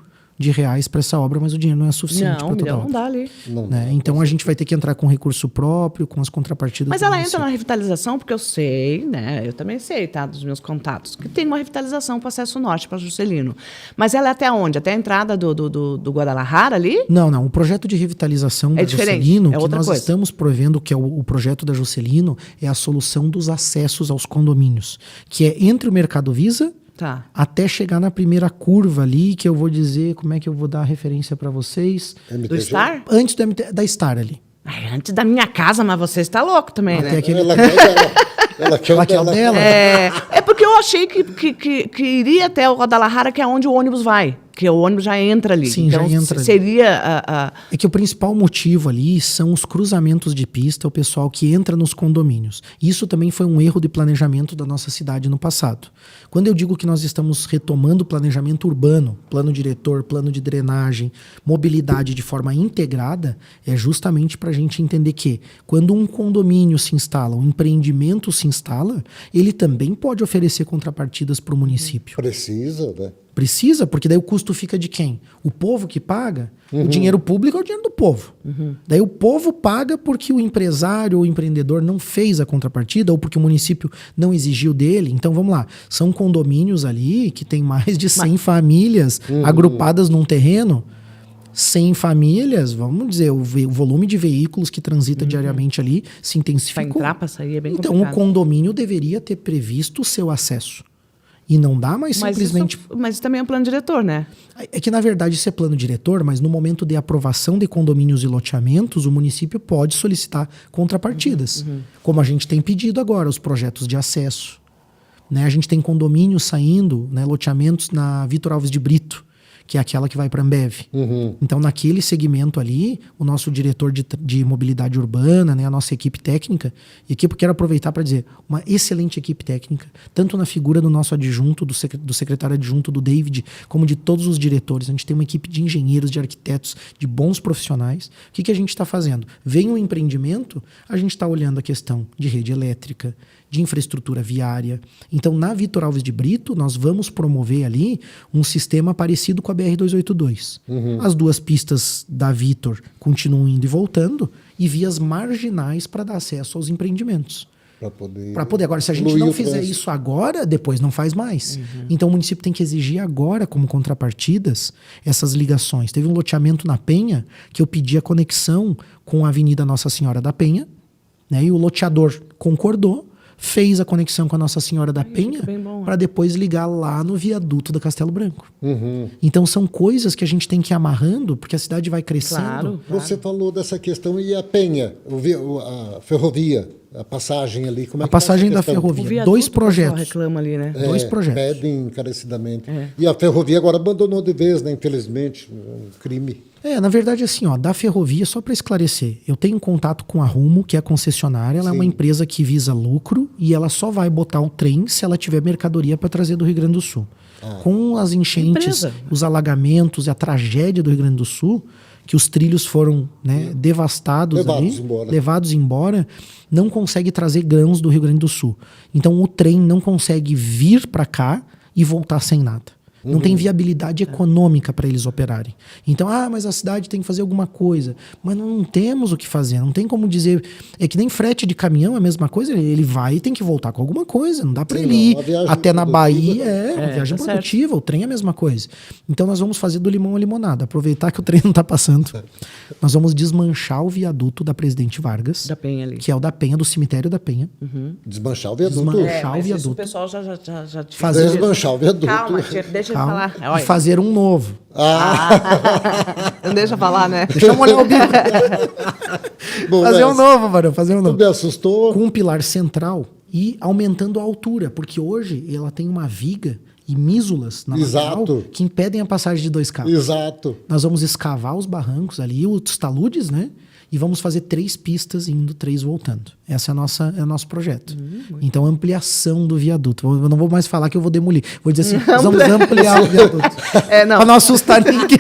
S3: para essa obra, mas o dinheiro não é suficiente para toda a obra.
S2: Não dá ali.
S3: Né? Então a gente vai ter que entrar com recurso próprio, com as contrapartidas.
S2: Mas ela entra na revitalização, porque eu sei, né? Eu também sei, tá? Dos meus contatos, que tem uma revitalização para o acesso norte, para Juscelino. Mas ela é até onde? Até a entrada do Guadalajara ali?
S3: Não. O projeto de revitalização da Juscelino, que nós estamos provendo, que é o projeto da Juscelino, é a solução dos acessos aos condomínios, que é entre o Mercado Visa até chegar na primeira curva ali, que eu vou dizer, como é que eu vou dar a referência para vocês?
S2: Do Star?
S3: Antes da Star ali.
S2: Antes da minha casa, mas você está louco também, né?
S1: Ela quer o dela.
S2: É porque eu achei que iria até o Guadalajara, que é onde o ônibus vai. que o ônibus já entra ali.
S3: Sim,
S2: então,
S3: já entra ali.
S2: seria
S3: É que o principal motivo ali são os cruzamentos de pista, o pessoal que entra nos condomínios. Isso também foi um erro de planejamento da nossa cidade no passado. Quando eu digo que nós estamos retomando o planejamento urbano, plano diretor, plano de drenagem, mobilidade de forma integrada, é justamente para a gente entender que quando um condomínio se instala, um empreendimento se instala, ele também pode oferecer contrapartidas para o município.
S1: Precisa, né?
S3: Precisa, porque daí o custo fica de quem? O povo que paga? O dinheiro público é o dinheiro do povo. Daí o povo paga porque o empresário ou o empreendedor não fez a contrapartida ou porque o município não exigiu dele. Então vamos lá, são condomínios ali que tem mais de 100 famílias agrupadas num terreno. 100 famílias, vamos dizer, o volume de veículos que transita diariamente ali se
S2: para
S3: intensificou.
S2: entrar, para sair é bem
S3: Então
S2: complicado.
S3: o condomínio deveria ter previsto o seu acesso. E não dá mais simplesmente...
S2: Mas isso também é um plano diretor, né?
S3: É que, na verdade, isso é plano diretor, mas no momento de aprovação de condomínios e loteamentos, o município pode solicitar contrapartidas. Como a gente tem pedido agora, os projetos de acesso. Né? A gente tem condomínios saindo, né, loteamentos na Vitor Alves de Brito, que é aquela que vai para a Ambev. Então, naquele segmento ali, o nosso diretor de mobilidade urbana, né, a nossa equipe técnica, e aqui eu quero aproveitar para dizer, uma excelente equipe técnica, tanto na figura do nosso adjunto, do secretário adjunto, do David, como de todos os diretores. A gente tem uma equipe de engenheiros, de arquitetos, de bons profissionais. O que a gente está fazendo? Vem um empreendimento, a gente está olhando a questão de rede elétrica, de infraestrutura viária. Então, na Vitor Alves de Brito, nós vamos promover ali um sistema parecido com a BR-282. As duas pistas da Vitor continuam indo e voltando e vias marginais para dar acesso aos empreendimentos. Para poder. Agora, se a gente não fizer isso agora, depois não faz mais. Então, o município tem que exigir agora, como contrapartidas, essas ligações. Teve um loteamento na Penha que eu pedi a conexão com a Avenida Nossa Senhora da Penha, né, e o loteador concordou, fez a conexão com a Nossa Senhora da Penha para depois ligar lá no viaduto da Castelo Branco. Então são coisas que a gente tem que ir amarrando, porque a cidade vai crescendo.
S2: Claro.
S1: Você falou dessa questão e a Penha, a ferrovia, a passagem ali. Como é
S3: A
S1: que tá
S3: passagem
S1: essa
S3: da
S1: questão?
S3: ferrovia.
S2: O viaduto,
S3: Dois
S2: o pessoal
S3: projetos.
S2: reclama ali, né?
S3: Dois projetos.
S1: Pedem encarecidamente. E a ferrovia agora abandonou de vez, né? Infelizmente, um crime.
S3: Na verdade, assim, ó, da ferrovia, só para esclarecer, eu tenho contato com a Rumo, que é a concessionária, ela é uma empresa que visa lucro e ela só vai botar o trem se ela tiver mercadoria para trazer do Rio Grande do Sul. Com as enchentes, os alagamentos e a tragédia do Rio Grande do Sul, que os trilhos foram, né, devastados, levados embora, não consegue trazer grãos do Rio Grande do Sul. Então o trem não consegue vir para cá e voltar sem nada. Não tem viabilidade econômica para eles operarem. Então, mas a cidade tem que fazer alguma coisa. Mas não temos o que fazer. Não tem como dizer... É que nem frete de caminhão é a mesma coisa. Ele vai e tem que voltar com alguma coisa. Não dá para ele ir até na Bahia. Uma viagem produtiva. Certo. O trem é a mesma coisa. Então, nós vamos fazer do limão a limonada. Aproveitar que o trem não está passando. Nós vamos desmanchar o viaduto da Presidente Vargas.
S2: Da Penha ali.
S3: Que é o da Penha, do cemitério da Penha.
S1: Desmanchar o viaduto.
S3: Desmanchar o viaduto.
S2: Isso o pessoal já
S1: Desmanchar o viaduto.
S2: Calma, deixa eu falar.
S3: E fazer um novo.
S2: Não deixa falar, né?
S3: Deixa eu molhar o bico. Fazer um novo, mano. Fazer um novo.
S1: Tu me assustou.
S3: Com um pilar central e aumentando a altura. Porque hoje ela tem uma viga e mísulas na lateral que impedem a passagem de 2 carros.
S1: Exato.
S3: Nós vamos escavar os barrancos ali, os taludes, né? E vamos fazer 3 pistas indo, 3 voltando. Esse é o nosso projeto. Então, ampliação do viaduto. Eu não vou mais falar que eu vou demolir. Vou dizer assim, nós vamos ampliar o viaduto. Para não assustar ninguém.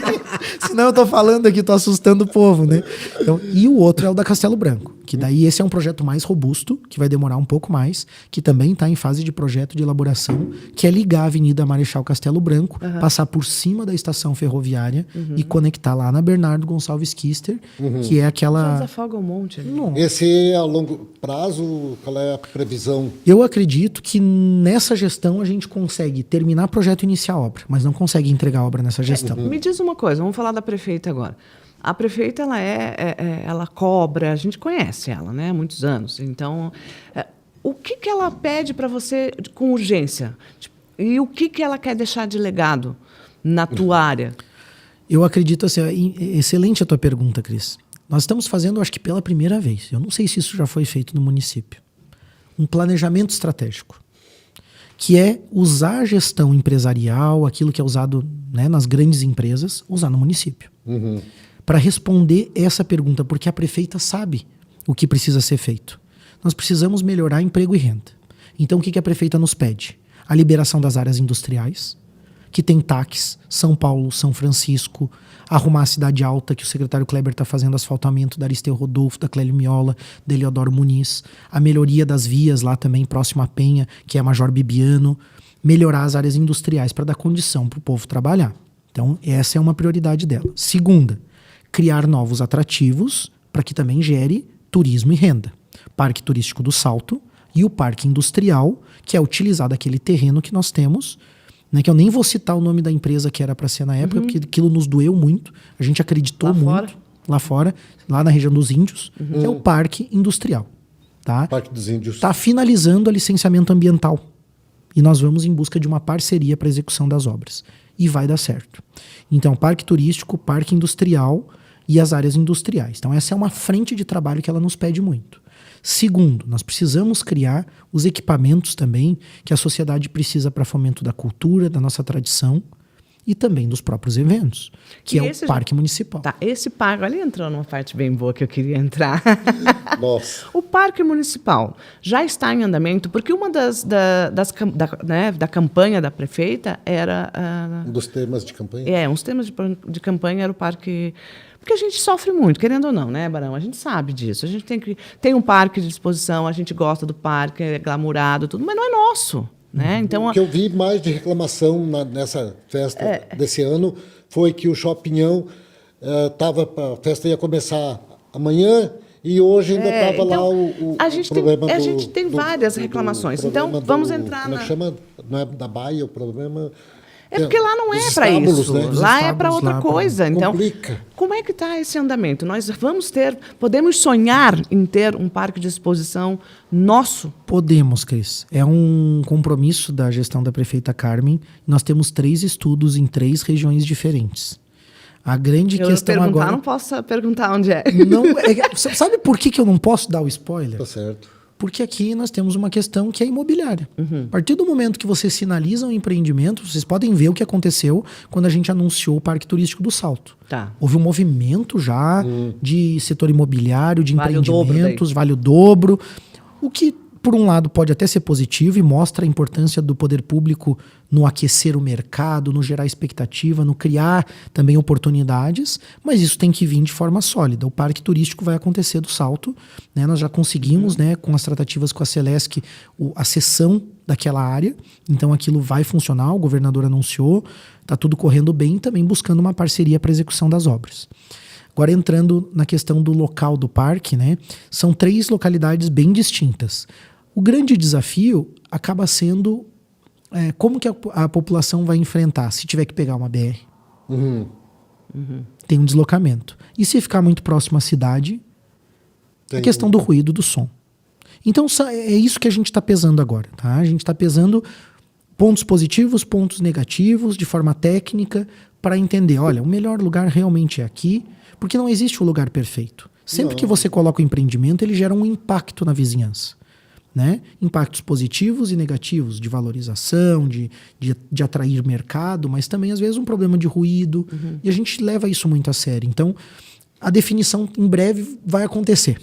S3: Senão eu tô falando aqui, tô assustando o povo, né? Então, e o outro é o da Castelo Branco. Que daí esse é um projeto mais robusto, que vai demorar um pouco mais, que também está em fase de projeto de elaboração, que é ligar a Avenida Marechal Castelo Branco, passar por cima da estação ferroviária e conectar lá na Bernardo Gonçalves Kister, que é aquela...
S2: Já desafoga um monte ali.
S1: Esse é a longo prazo, qual é a previsão?
S3: Eu acredito que nessa gestão a gente consegue terminar projeto e iniciar a obra, mas não consegue entregar a obra nessa gestão.
S2: Me diz uma coisa, vamos falar da prefeita agora. A prefeita, ela cobra, a gente conhece ela, né, há muitos anos. Então, o que ela pede para você com urgência? E o que ela quer deixar de legado na tua área?
S3: Eu acredito, assim, excelente a tua pergunta, Cris. Nós estamos fazendo, acho que pela primeira vez, eu não sei se isso já foi feito no município, um planejamento estratégico. que é usar a gestão empresarial, aquilo que é usado, né, nas grandes empresas, usar no município. Para responder essa pergunta, porque a prefeita sabe o que precisa ser feito. Nós precisamos melhorar emprego e renda. Então, o que a prefeita nos pede? A liberação das áreas industriais, que tem TACs, São Paulo, São Francisco, arrumar a Cidade Alta, que o secretário Kleber está fazendo asfaltamento da Aristeu Rodolfo, da Clélio Miola, da Eleodoro Muniz, a melhoria das vias lá também, próximo à Penha, que é a Major Bibiano, melhorar as áreas industriais para dar condição para o povo trabalhar. Então, essa é uma prioridade dela. Segunda, criar novos atrativos para que também gere turismo e renda. Parque Turístico do Salto e o Parque Industrial, que é utilizar aquele terreno que nós temos, né, que eu nem vou citar o nome da empresa que era para ser na época, porque aquilo nos doeu muito, a gente acreditou lá fora, lá na região dos Índios, que é o Parque Industrial. Tá?
S1: Parque dos Índios.
S3: Está finalizando o licenciamento ambiental e nós vamos em busca de uma parceria para a execução das obras. E vai dar certo. Então, Parque Turístico, Parque Industrial e as áreas industriais. Então, essa é uma frente de trabalho que ela nos pede muito. Segundo, nós precisamos criar os equipamentos também que a sociedade precisa para fomento da cultura, da nossa tradição e também dos próprios eventos, que é o Parque Municipal.
S2: Tá, esse parque, olha, entrou numa parte bem boa que eu queria entrar.
S1: Nossa.
S2: O Parque Municipal já está em andamento, porque uma da campanha da prefeita era...
S1: Um dos temas de campanha?
S2: Uns temas de campanha era o parque... Porque a gente sofre muito, querendo ou não, né, Barão? A gente sabe disso. A gente tem um parque de exposição, a gente gosta do parque, é glamourado, tudo, mas não é nosso. Né? Então,
S1: o que eu vi mais de reclamação nessa festa desse ano foi que o Shoppingão a festa ia começar amanhã e hoje ainda estava lá o problema
S2: a gente tem várias reclamações. Então, vamos entrar
S1: como é que chama? Não é da Baia o problema...
S2: É porque lá não é para isso.
S1: Né?
S2: Lá é para outra coisa. Então,
S1: complica.
S2: Como é que está esse andamento? Nós podemos sonhar em ter um parque de exposição nosso?
S3: Podemos, Cris. É um compromisso da gestão da prefeita Carmen. Nós temos 3 estudos em 3 regiões diferentes. A grande questão agora...
S2: Não posso perguntar onde é.
S3: Não, sabe por que eu não posso dar o spoiler?
S1: Tá certo.
S3: Porque aqui nós temos uma questão que é imobiliária. A partir do momento que vocês sinalizam o empreendimento, vocês podem ver o que aconteceu quando a gente anunciou o Parque Turístico do Salto.
S2: Tá.
S3: Houve um movimento já de setor imobiliário, de empreendimentos,
S2: vale
S3: o dobro. O que, por um lado, pode até ser positivo e mostra a importância do poder público no aquecer o mercado, no gerar expectativa, no criar também oportunidades, mas isso tem que vir de forma sólida. O parque turístico vai acontecer do Salto, né? Nós já conseguimos, né, com as tratativas com a Celesc, a cessão daquela área, então aquilo vai funcionar, o governador anunciou, está tudo correndo bem, também buscando uma parceria para a execução das obras. Agora, entrando na questão do local do parque, né, são 3 localidades bem distintas. O grande desafio acaba sendo como que a população vai enfrentar se tiver que pegar uma BR. Tem um deslocamento. E se ficar muito próximo à cidade, a questão do ruído, do som. Então, é isso que a gente está pesando agora. Tá? A gente está pesando pontos positivos, pontos negativos, de forma técnica, para entender, olha, o melhor lugar realmente é aqui, porque não existe o lugar perfeito. Sempre que você coloca o empreendimento, ele gera um impacto na vizinhança. Né? Impactos positivos e negativos, de valorização, de atrair mercado, mas também, às vezes, um problema de ruído. E a gente leva isso muito a sério. Então, a definição, em breve, vai acontecer.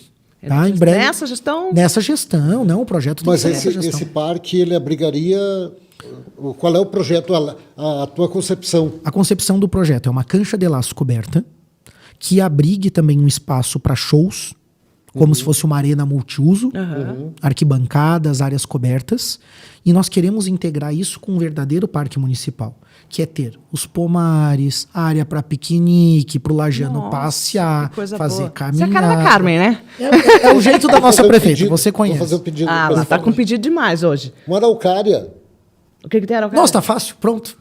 S3: Tá? Em breve,
S2: nessa gestão?
S3: Nessa gestão, não, o projeto...
S1: Mas esse parque, ele abrigaria... Qual é o projeto, a tua concepção?
S3: A concepção do projeto é uma cancha de laço coberta, que abrigue também um espaço para shows, como se fosse uma arena multiuso, arquibancadas, áreas cobertas. E nós queremos integrar isso com um verdadeiro parque municipal, que é ter os pomares, área para piquenique, para o lajano passear, fazer caminhada.
S2: Isso é a cara da Carmen, né?
S3: É o jeito da nossa prefeita, você conhece.
S1: Vou fazer um pedido.
S2: Ela está com pedido demais hoje.
S1: Uma araucária.
S2: O que tem araucária?
S3: Nossa, tá fácil, pronto.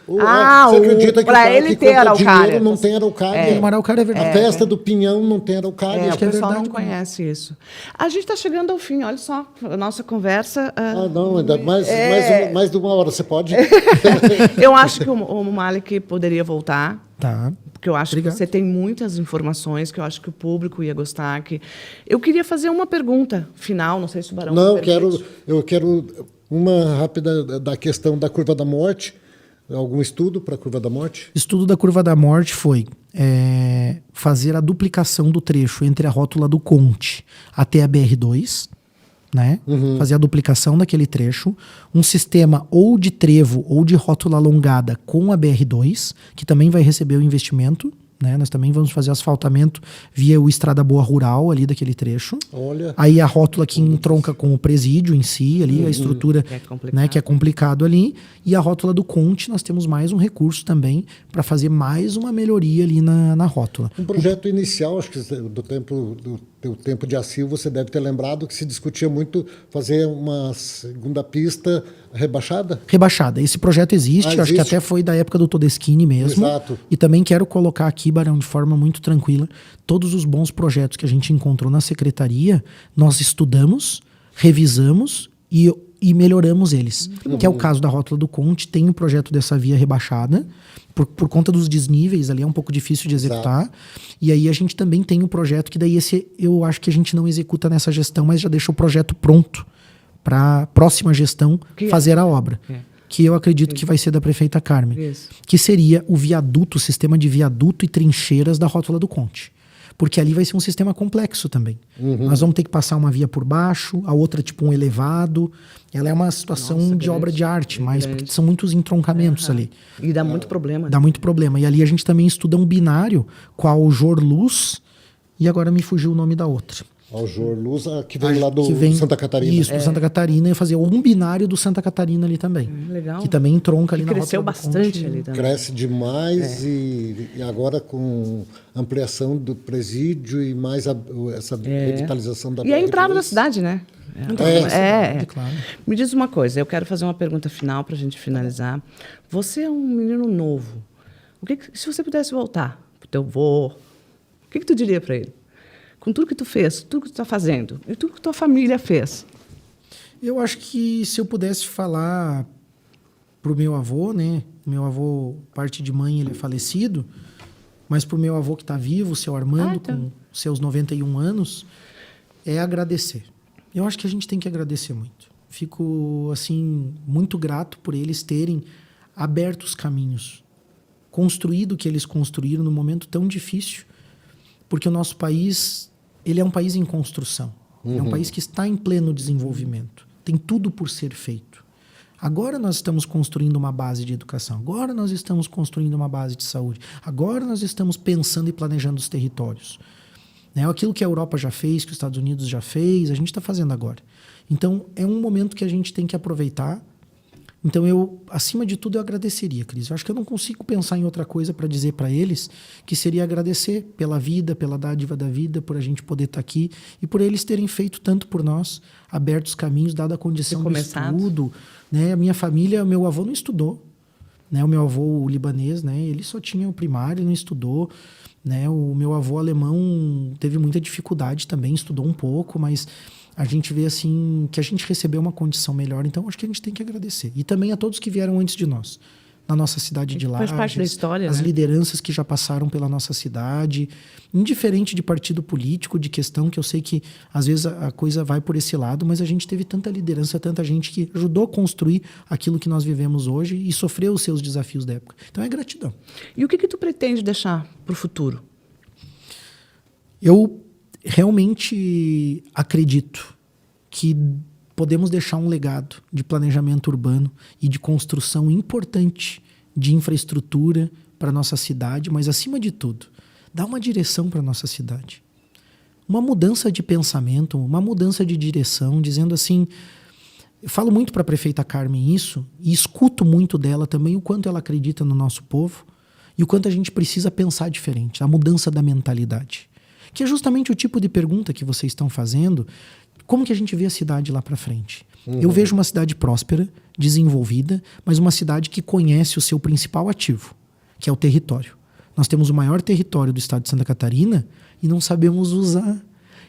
S1: Você acredita que
S2: pra ele ter araucária.
S1: Não tem araucária?
S3: Tem uma araucária, é verdade.
S1: A festa do Pinhão não tem araucária.
S2: O pessoal não conhece isso. A gente está chegando ao fim, olha só, a nossa conversa...
S1: não, ainda mais de 1 hora, você pode?
S2: Eu acho que o Malik poderia voltar.
S3: Tá.
S2: Porque eu acho que você tem muitas informações que eu acho que o público ia gostar. Eu queria fazer uma pergunta final, não sei se o Barão...
S1: Não, eu quero Uma rápida da questão da curva da morte. Algum estudo para a curva da morte?
S3: Estudo da curva da morte foi fazer a duplicação do trecho entre a rótula do Conte até a BR-2, né? Fazer a duplicação daquele trecho, um sistema ou de trevo ou de rótula alongada com a BR-2, que também vai receber o investimento, né? Nós também vamos fazer asfaltamento via o Estrada Boa Rural ali daquele trecho.
S1: Olha.
S3: Aí a rótula que entronca com o presídio em si, ali, a estrutura que é complicado ali. E a rótula do Conte, nós temos mais um recurso também para fazer mais uma melhoria ali na rótula.
S1: Um projeto inicial, acho que do tempo de Assil, você deve ter lembrado que se discutia muito fazer uma segunda pista rebaixada?
S3: Rebaixada. Esse projeto existe, acho que até foi da época do Todeschini mesmo.
S1: Exato.
S3: E também quero colocar aqui, Barão, de forma muito tranquila, todos os bons projetos que a gente encontrou na secretaria, nós estudamos, revisamos e melhoramos eles. Que é o caso da rótula do Conte, tem o projeto dessa via rebaixada, por conta dos desníveis ali é um pouco difícil de executar. Exato. E aí a gente também tem um projeto que daí esse eu acho que a gente não executa nessa gestão, mas já deixa o projeto pronto para a próxima gestão fazer a obra. Que eu acredito que vai ser da prefeita Carmen. Que seria o viaduto, o sistema de viaduto e trincheiras da rótula do Conte. Porque ali vai ser um sistema complexo também. Nós vamos ter que passar uma via por baixo, a outra tipo um elevado. Ela é uma situação de obra de arte, mas porque são muitos entroncamentos ali.
S2: E dá muito problema.
S3: Dá muito problema. E ali a gente também estuda um binário com a Aljor Luz, e agora me fugiu o nome da outra.
S1: Aljor Luz, que vem lá do Santa Catarina.
S3: Isso, do Santa Catarina, e fazer um binário do Santa Catarina ali também.
S2: Legal.
S3: Que também entronca ali na
S2: cresceu bastante ali também.
S1: Cresce demais e agora com ampliação do presídio e mais essa revitalização da BR-2.
S2: E a entrada da cidade, né?
S3: Claro.
S2: Me diz uma coisa, eu quero fazer uma pergunta final para a gente finalizar. Você é um menino novo. Se você pudesse voltar para o teu avô, o que tu diria para ele? Com tudo que tu fez, tudo que tu está fazendo, e tudo que tua família fez.
S3: Eu acho que se eu pudesse falar pro meu avô, né? Meu avô, parte de mãe, ele é falecido, mas pro meu avô que está vivo, o seu Armando, com seus 91 anos, é agradecer. Eu acho que a gente tem que agradecer muito. Fico, assim, muito grato por eles terem aberto os caminhos, construído o que eles construíram num momento tão difícil, porque o nosso país, ele é um país em construção. É um país que está em pleno desenvolvimento. Tem tudo por ser feito. Agora nós estamos construindo uma base de educação. Agora nós estamos construindo uma base de saúde. Agora nós estamos pensando e planejando os territórios. Aquilo que a Europa já fez, que os Estados Unidos já fez, a gente está fazendo agora. Então, é um momento que a gente tem que aproveitar. Então, eu, acima de tudo, eu agradeceria, Cris. Eu acho que eu não consigo pensar em outra coisa para dizer para eles que seria agradecer pela vida, pela dádiva da vida, por a gente poder estar aqui e por eles terem feito tanto por nós, aberto os caminhos, dado a condição do estudo. A minha família, meu avô não estudou. O meu avô, o libanês, ele só tinha o primário, não estudou. O meu avô alemão teve muita dificuldade também, estudou um pouco, mas a gente vê assim que a gente recebeu uma condição melhor, então acho que a gente tem que agradecer. E também a todos que vieram antes de nós, na nossa cidade de Lages.
S2: Faz parte da história,
S3: as lideranças que já passaram pela nossa cidade, indiferente de partido político, de questão, que eu sei que às vezes a coisa vai por esse lado, mas a gente teve tanta liderança, tanta gente que ajudou a construir aquilo que nós vivemos hoje e sofreu os seus desafios da época. Então é gratidão.
S2: E o que tu pretende deixar para o futuro?
S3: Eu realmente acredito que podemos deixar um legado de planejamento urbano e de construção importante de infraestrutura para a nossa cidade, mas, acima de tudo, dar uma direção para a nossa cidade. Uma mudança de pensamento, uma mudança de direção, dizendo assim... Eu falo muito para a prefeita Carmen isso e escuto muito dela também o quanto ela acredita no nosso povo e o quanto a gente precisa pensar diferente, a mudança da mentalidade. Que é justamente o tipo de pergunta que vocês estão fazendo. Como que a gente vê a cidade lá para frente? Eu vejo uma cidade próspera, desenvolvida, mas uma cidade que conhece o seu principal ativo, que é o território. Nós temos o maior território do estado de Santa Catarina e não sabemos usar.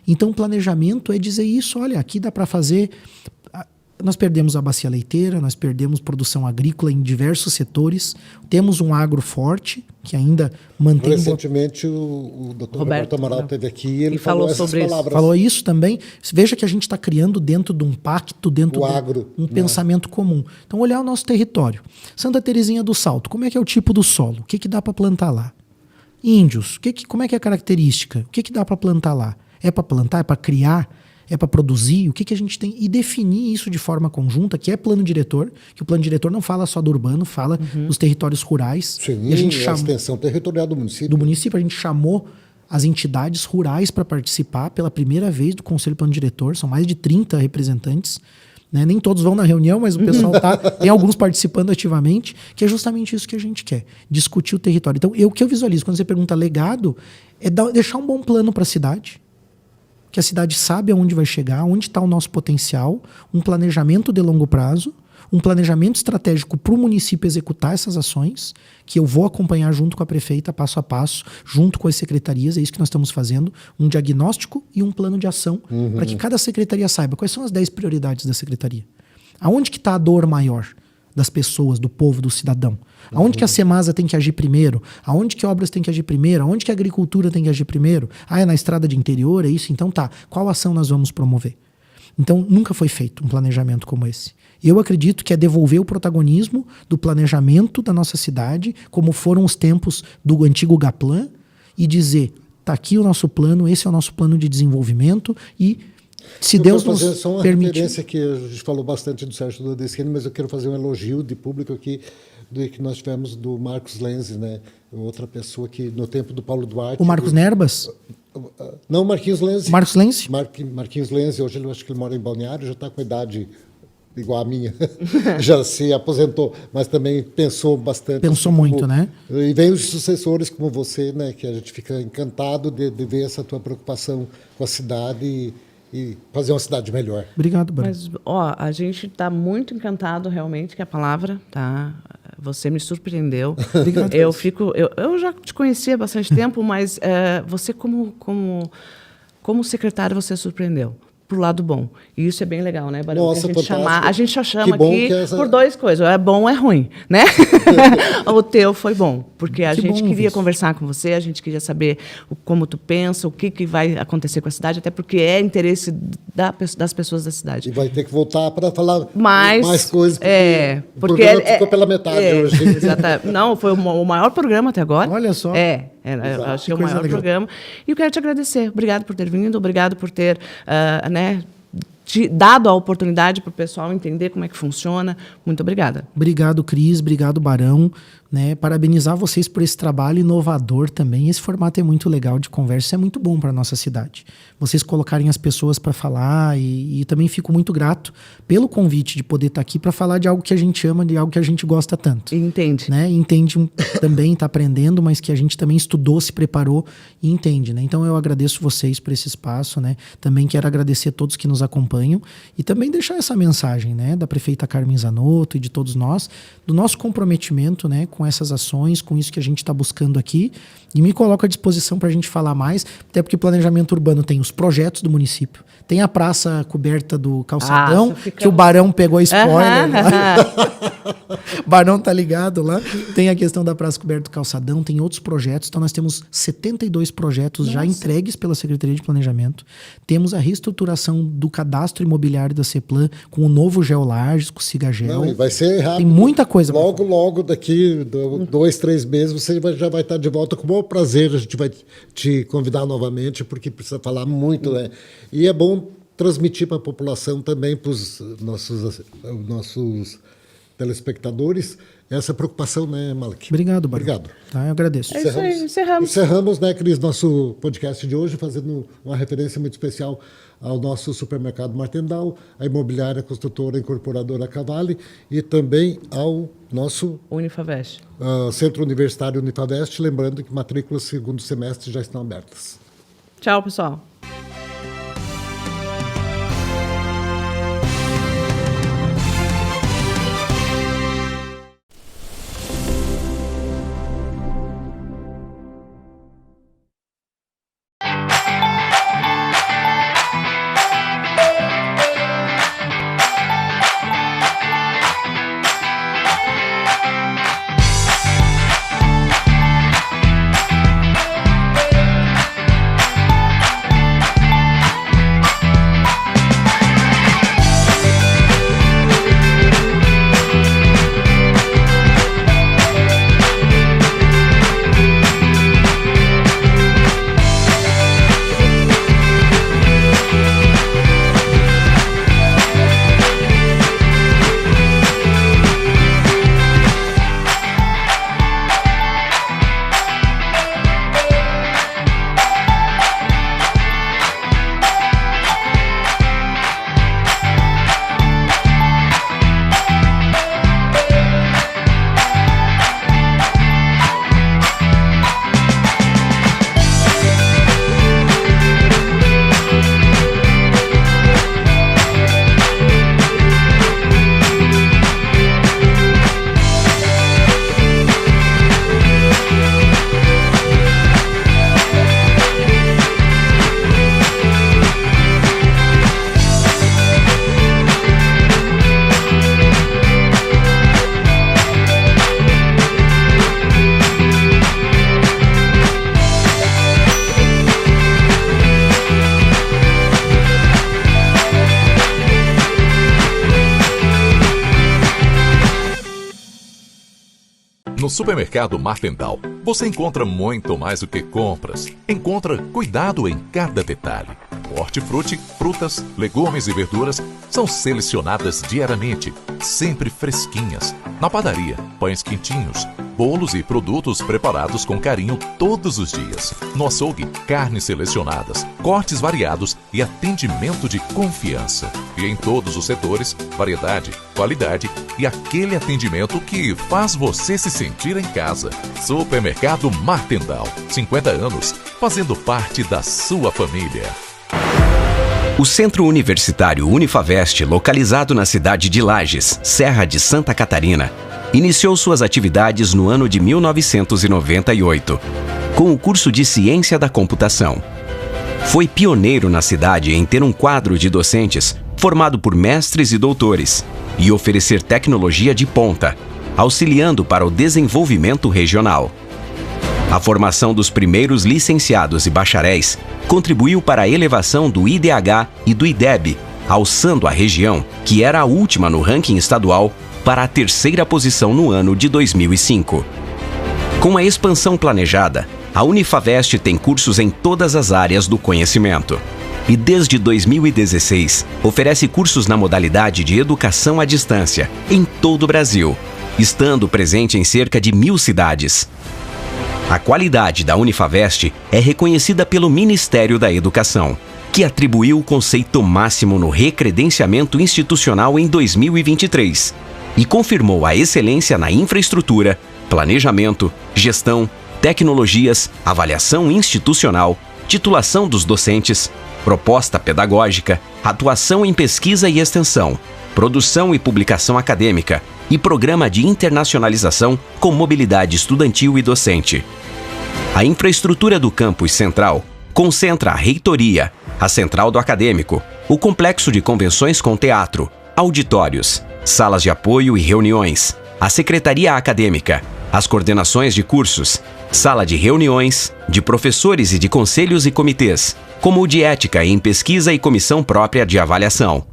S3: Então, o planejamento é dizer isso. Olha, aqui dá para fazer... Nós perdemos a bacia leiteira, nós perdemos produção agrícola em diversos setores, temos um agro forte, que ainda mantém...
S1: Recentemente o Dr. Roberto Amaral esteve aqui e ele falou essas
S2: sobre
S1: palavras.
S3: Falou isso também. Veja que a gente está criando dentro de um pacto, dentro de
S1: agro,
S3: um pensamento comum. Então, olhar o nosso território. Santa Terezinha do Salto, como é que é o tipo do solo? O que, que dá para plantar lá? Índios, como é que é a característica? O que, que dá para plantar lá? É para plantar? É para criar? É para produzir? O que, que a gente tem? E definir isso de forma conjunta, que é plano diretor, que o plano diretor não fala só do urbano, fala dos territórios rurais.
S1: Sim,
S3: e a gente
S1: extensão territorial do município.
S3: Do município, a gente chamou as entidades rurais para participar pela primeira vez do Conselho Plano Diretor. São mais de 30 representantes. Né? Nem todos vão na reunião, mas o pessoal tem alguns participando ativamente, que é justamente isso que a gente quer, discutir o território. Então, o que eu visualizo, quando você pergunta legado, é deixar um bom plano para a cidade, que a cidade sabe aonde vai chegar, onde está o nosso potencial, um planejamento de longo prazo, um planejamento estratégico para o município executar essas ações, que eu vou acompanhar junto com a prefeita, passo a passo, junto com as secretarias, é isso que nós estamos fazendo, um diagnóstico e um plano de ação, para que cada secretaria saiba quais são as 10 prioridades da secretaria. Aonde que está a dor maior das pessoas, do povo, do cidadão? Aonde que a Semasa tem que agir primeiro? Aonde que obras tem que agir primeiro? Aonde que a agricultura tem que agir primeiro? Ah, é na estrada de interior, é isso? Então tá, qual ação nós vamos promover? Então, nunca foi feito um planejamento como esse. Eu acredito que é devolver o protagonismo do planejamento da nossa cidade, como foram os tempos do antigo GAPLAN, e dizer, tá aqui o nosso plano, esse é o nosso plano de desenvolvimento, e se Deus nos permitir...
S1: Só uma referência que a gente falou bastante do Sérgio Dodeschini, mas eu quero fazer um elogio de público aqui, do que nós tivemos do Marcos Lenzi, né? Outra pessoa que, no tempo do Paulo Duarte...
S3: O Marcos Nerbas?
S1: Não, Marquinhos Lenzi.
S3: Marcos Lenzi?
S1: Marquinhos Lenzi, hoje eu acho que ele mora em Balneário, já está com idade igual a minha, já se aposentou, mas também pensou bastante.
S3: Pensou muito, né?
S1: E vem os sucessores como você, né? Que a gente fica encantado de ver essa tua preocupação com a cidade e fazer uma cidade melhor.
S3: Obrigado, Bruno.
S2: Mas, a gente está muito encantado realmente, que a palavra, tá? Você me surpreendeu.
S3: Obrigado.
S2: Eu já te conhecia há bastante tempo, mas você como secretário, você surpreendeu. Pro lado bom. E isso é bem legal, né, Barão?
S1: Nossa,
S2: a gente só chama aqui
S1: essa...
S2: por 2 coisas. É bom ou é ruim, né? O teu foi bom. Porque a gente queria conversar com você, a gente queria saber como tu pensa, o que vai acontecer com a cidade, até porque é interesse das pessoas da cidade.
S1: E vai ter que voltar para falar
S2: mais
S1: coisas, porque o programa ficou pela metade hoje.
S2: Exatamente. Não, foi o maior programa até agora.
S3: Olha só.
S2: Eu acho que é o maior programa. E eu quero te agradecer. Obrigado por ter vindo, obrigado por ter dado a oportunidade para o pessoal entender como é que funciona. Muito obrigada.
S3: Obrigado, Cris. Obrigado, Barão. Né? Parabenizar vocês por esse trabalho inovador também. Esse formato é muito legal de conversa, é muito bom para a nossa cidade. Vocês colocarem as pessoas para falar e também fico muito grato pelo convite de poder estar aqui para falar de algo que a gente ama, de algo que a gente gosta tanto.
S2: E entende.
S3: Né? Entende também, está aprendendo, mas que a gente também estudou, se preparou e entende. Né? Então eu agradeço vocês por esse espaço. Né? Também quero agradecer a todos que nos acompanham e também deixar essa mensagem, né, da prefeita Carmen Zanotto e de todos nós, do nosso comprometimento, né, com essas ações, com isso que a gente está buscando aqui, e me coloco à disposição para a gente falar mais, até porque planejamento urbano tem os projetos do município, tem a praça coberta do calçadão, que o Barão pegou spoiler. Barão tá ligado lá. Tem a questão da praça coberta do calçadão, tem outros projetos. Então nós temos 72 projetos já entregues pela Secretaria de Planejamento. Temos a reestruturação do cadastro imobiliário da CEPLAN com o novo Geolages, com o Cigagel.
S1: Não, e vai ser rápido.
S3: Tem muita coisa.
S1: Logo daqui 2, 3 meses você já vai estar de volta. Com o maior prazer a gente vai te convidar novamente, porque precisa falar muito, né? E é bom transmitir para a população também, para os nossos telespectadores, essa preocupação, né, Malek?
S3: Obrigado, Barão.
S1: Obrigado.
S3: Tá, eu agradeço.
S2: É isso aí, encerramos.
S1: Encerramos, né, Cris, nosso podcast de hoje, fazendo uma referência muito especial ao nosso supermercado Martendal, à imobiliária construtora incorporadora Cavalli e também ao nosso
S2: Unifavest.
S1: Centro Universitário Unifavest, lembrando que matrículas segundo semestre já estão abertas.
S2: Tchau, pessoal.
S4: No supermercado Martendal, você encontra muito mais do que compras. Encontra cuidado em cada detalhe. Hortifruti, frutas, legumes e verduras são selecionadas diariamente, sempre fresquinhas. Na padaria, pães quentinhos, bolos e produtos preparados com carinho todos os dias. No açougue, carnes selecionadas, cortes variados e atendimento de confiança. E em todos os setores, variedade, qualidade e aquele atendimento que faz você se sentir em casa. Supermercado Martendal, 50 anos, fazendo parte da sua família.
S5: O Centro Universitário Unifavest, localizado na cidade de Lages, Serra de Santa Catarina, iniciou suas atividades no ano de 1998, com o curso de Ciência da Computação. Foi pioneiro na cidade em ter um quadro de docentes formado por mestres e doutores e oferecer tecnologia de ponta, auxiliando para o desenvolvimento regional. A formação dos primeiros licenciados e bacharéis contribuiu para a elevação do IDH e do IDEB, alçando a região, que era a última no ranking estadual, para a 3ª posição no ano de 2005. Com a expansão planejada, a Unifavest tem cursos em todas as áreas do conhecimento. E desde 2016, oferece cursos na modalidade de educação à distância, em todo o Brasil, estando presente em cerca de 1.000 cidades. A qualidade da Unifavest é reconhecida pelo Ministério da Educação, que atribuiu o conceito máximo no recredenciamento institucional em 2023 e confirmou a excelência na infraestrutura, planejamento, gestão, tecnologias, avaliação institucional, titulação dos docentes, proposta pedagógica, atuação em pesquisa e extensão, produção e publicação acadêmica e programa de internacionalização com mobilidade estudantil e docente. A infraestrutura do campus central concentra a reitoria, a central do acadêmico, o complexo de convenções com teatro, auditórios, salas de apoio e reuniões, a secretaria acadêmica, as coordenações de cursos, sala de reuniões, de professores e de conselhos e comitês, como o de ética em pesquisa e comissão própria de avaliação.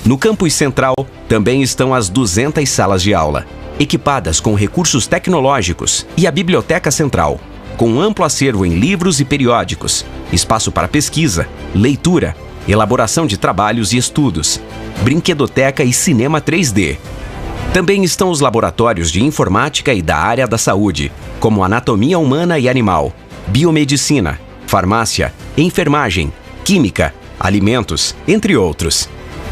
S5: No campus central também estão as 200 salas de aula, equipadas com recursos tecnológicos, e a biblioteca central, com amplo acervo em livros e periódicos, espaço para pesquisa, leitura, elaboração de trabalhos e estudos, brinquedoteca e cinema 3D. Também estão os laboratórios de informática e da área da saúde, como anatomia humana e animal, biomedicina, farmácia, enfermagem, química, alimentos, entre outros.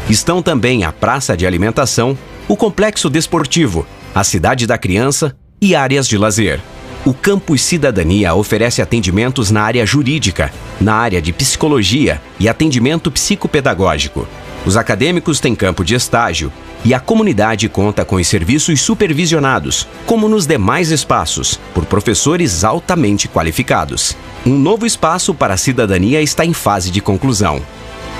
S5: Estão também a praça de alimentação, o complexo desportivo, a cidade da criança e áreas de lazer. O Campus Cidadania oferece atendimentos na área jurídica, na área de psicologia e atendimento psicopedagógico. Os acadêmicos têm campo de estágio e a comunidade conta com os serviços supervisionados, como nos demais espaços, por professores altamente qualificados. Um novo espaço para a cidadania está em fase de conclusão.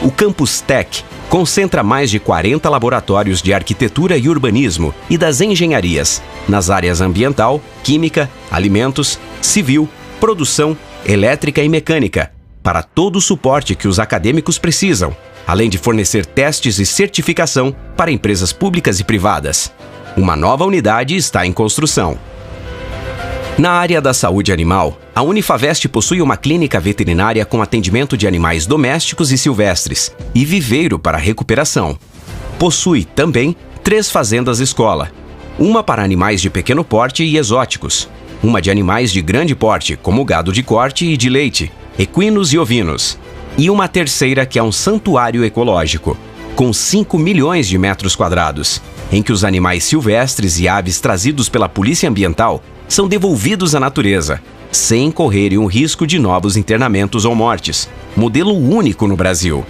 S5: O Campus Tech concentra mais de 40 laboratórios de arquitetura e urbanismo e das engenharias, nas áreas ambiental, química, alimentos, civil, produção, elétrica e mecânica, para todo o suporte que os acadêmicos precisam, além de fornecer testes e certificação para empresas públicas e privadas. Uma nova unidade está em construção. Na área da saúde animal, a Unifavest possui uma clínica veterinária com atendimento de animais domésticos e silvestres e viveiro para recuperação. Possui também 3 fazendas-escola, uma para animais de pequeno porte e exóticos, uma de animais de grande porte, como gado de corte e de leite, equinos e ovinos, e uma terceira que é um santuário ecológico, com 5 milhões de metros quadrados, em que os animais silvestres e aves trazidos pela Polícia Ambiental são devolvidos à natureza, sem correrem o risco de novos internamentos ou mortes, modelo único no Brasil.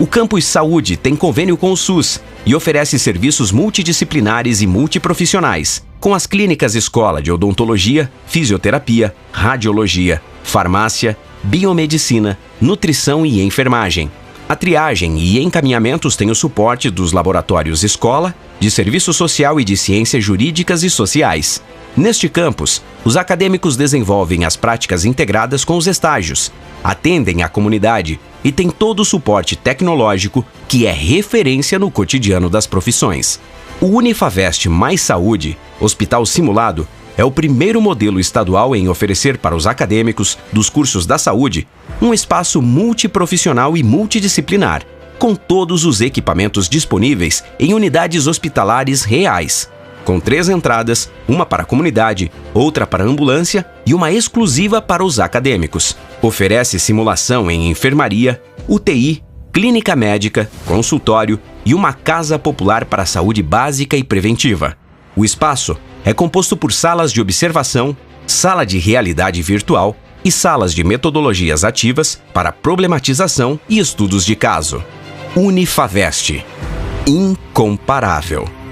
S5: O Campus Saúde tem convênio com o SUS e oferece serviços multidisciplinares e multiprofissionais, com as clínicas escola de odontologia, fisioterapia, radiologia, farmácia, biomedicina, nutrição e enfermagem. A triagem e encaminhamentos têm o suporte dos laboratórios escola, de serviço social e de ciências jurídicas e sociais. Neste campus, os acadêmicos desenvolvem as práticas integradas com os estágios, atendem a comunidade e têm todo o suporte tecnológico que é referência no cotidiano das profissões. O Unifavest Mais Saúde, hospital simulado, é o primeiro modelo estadual em oferecer para os acadêmicos dos cursos da saúde um espaço multiprofissional e multidisciplinar, com todos os equipamentos disponíveis em unidades hospitalares reais, com 3 entradas, uma para a comunidade, outra para a ambulância e uma exclusiva para os acadêmicos. Oferece simulação em enfermaria, UTI, clínica médica, consultório e uma casa popular para a saúde básica e preventiva. O espaço é composto por salas de observação, sala de realidade virtual e salas de metodologias ativas para problematização e estudos de caso. Unifavest. Incomparável.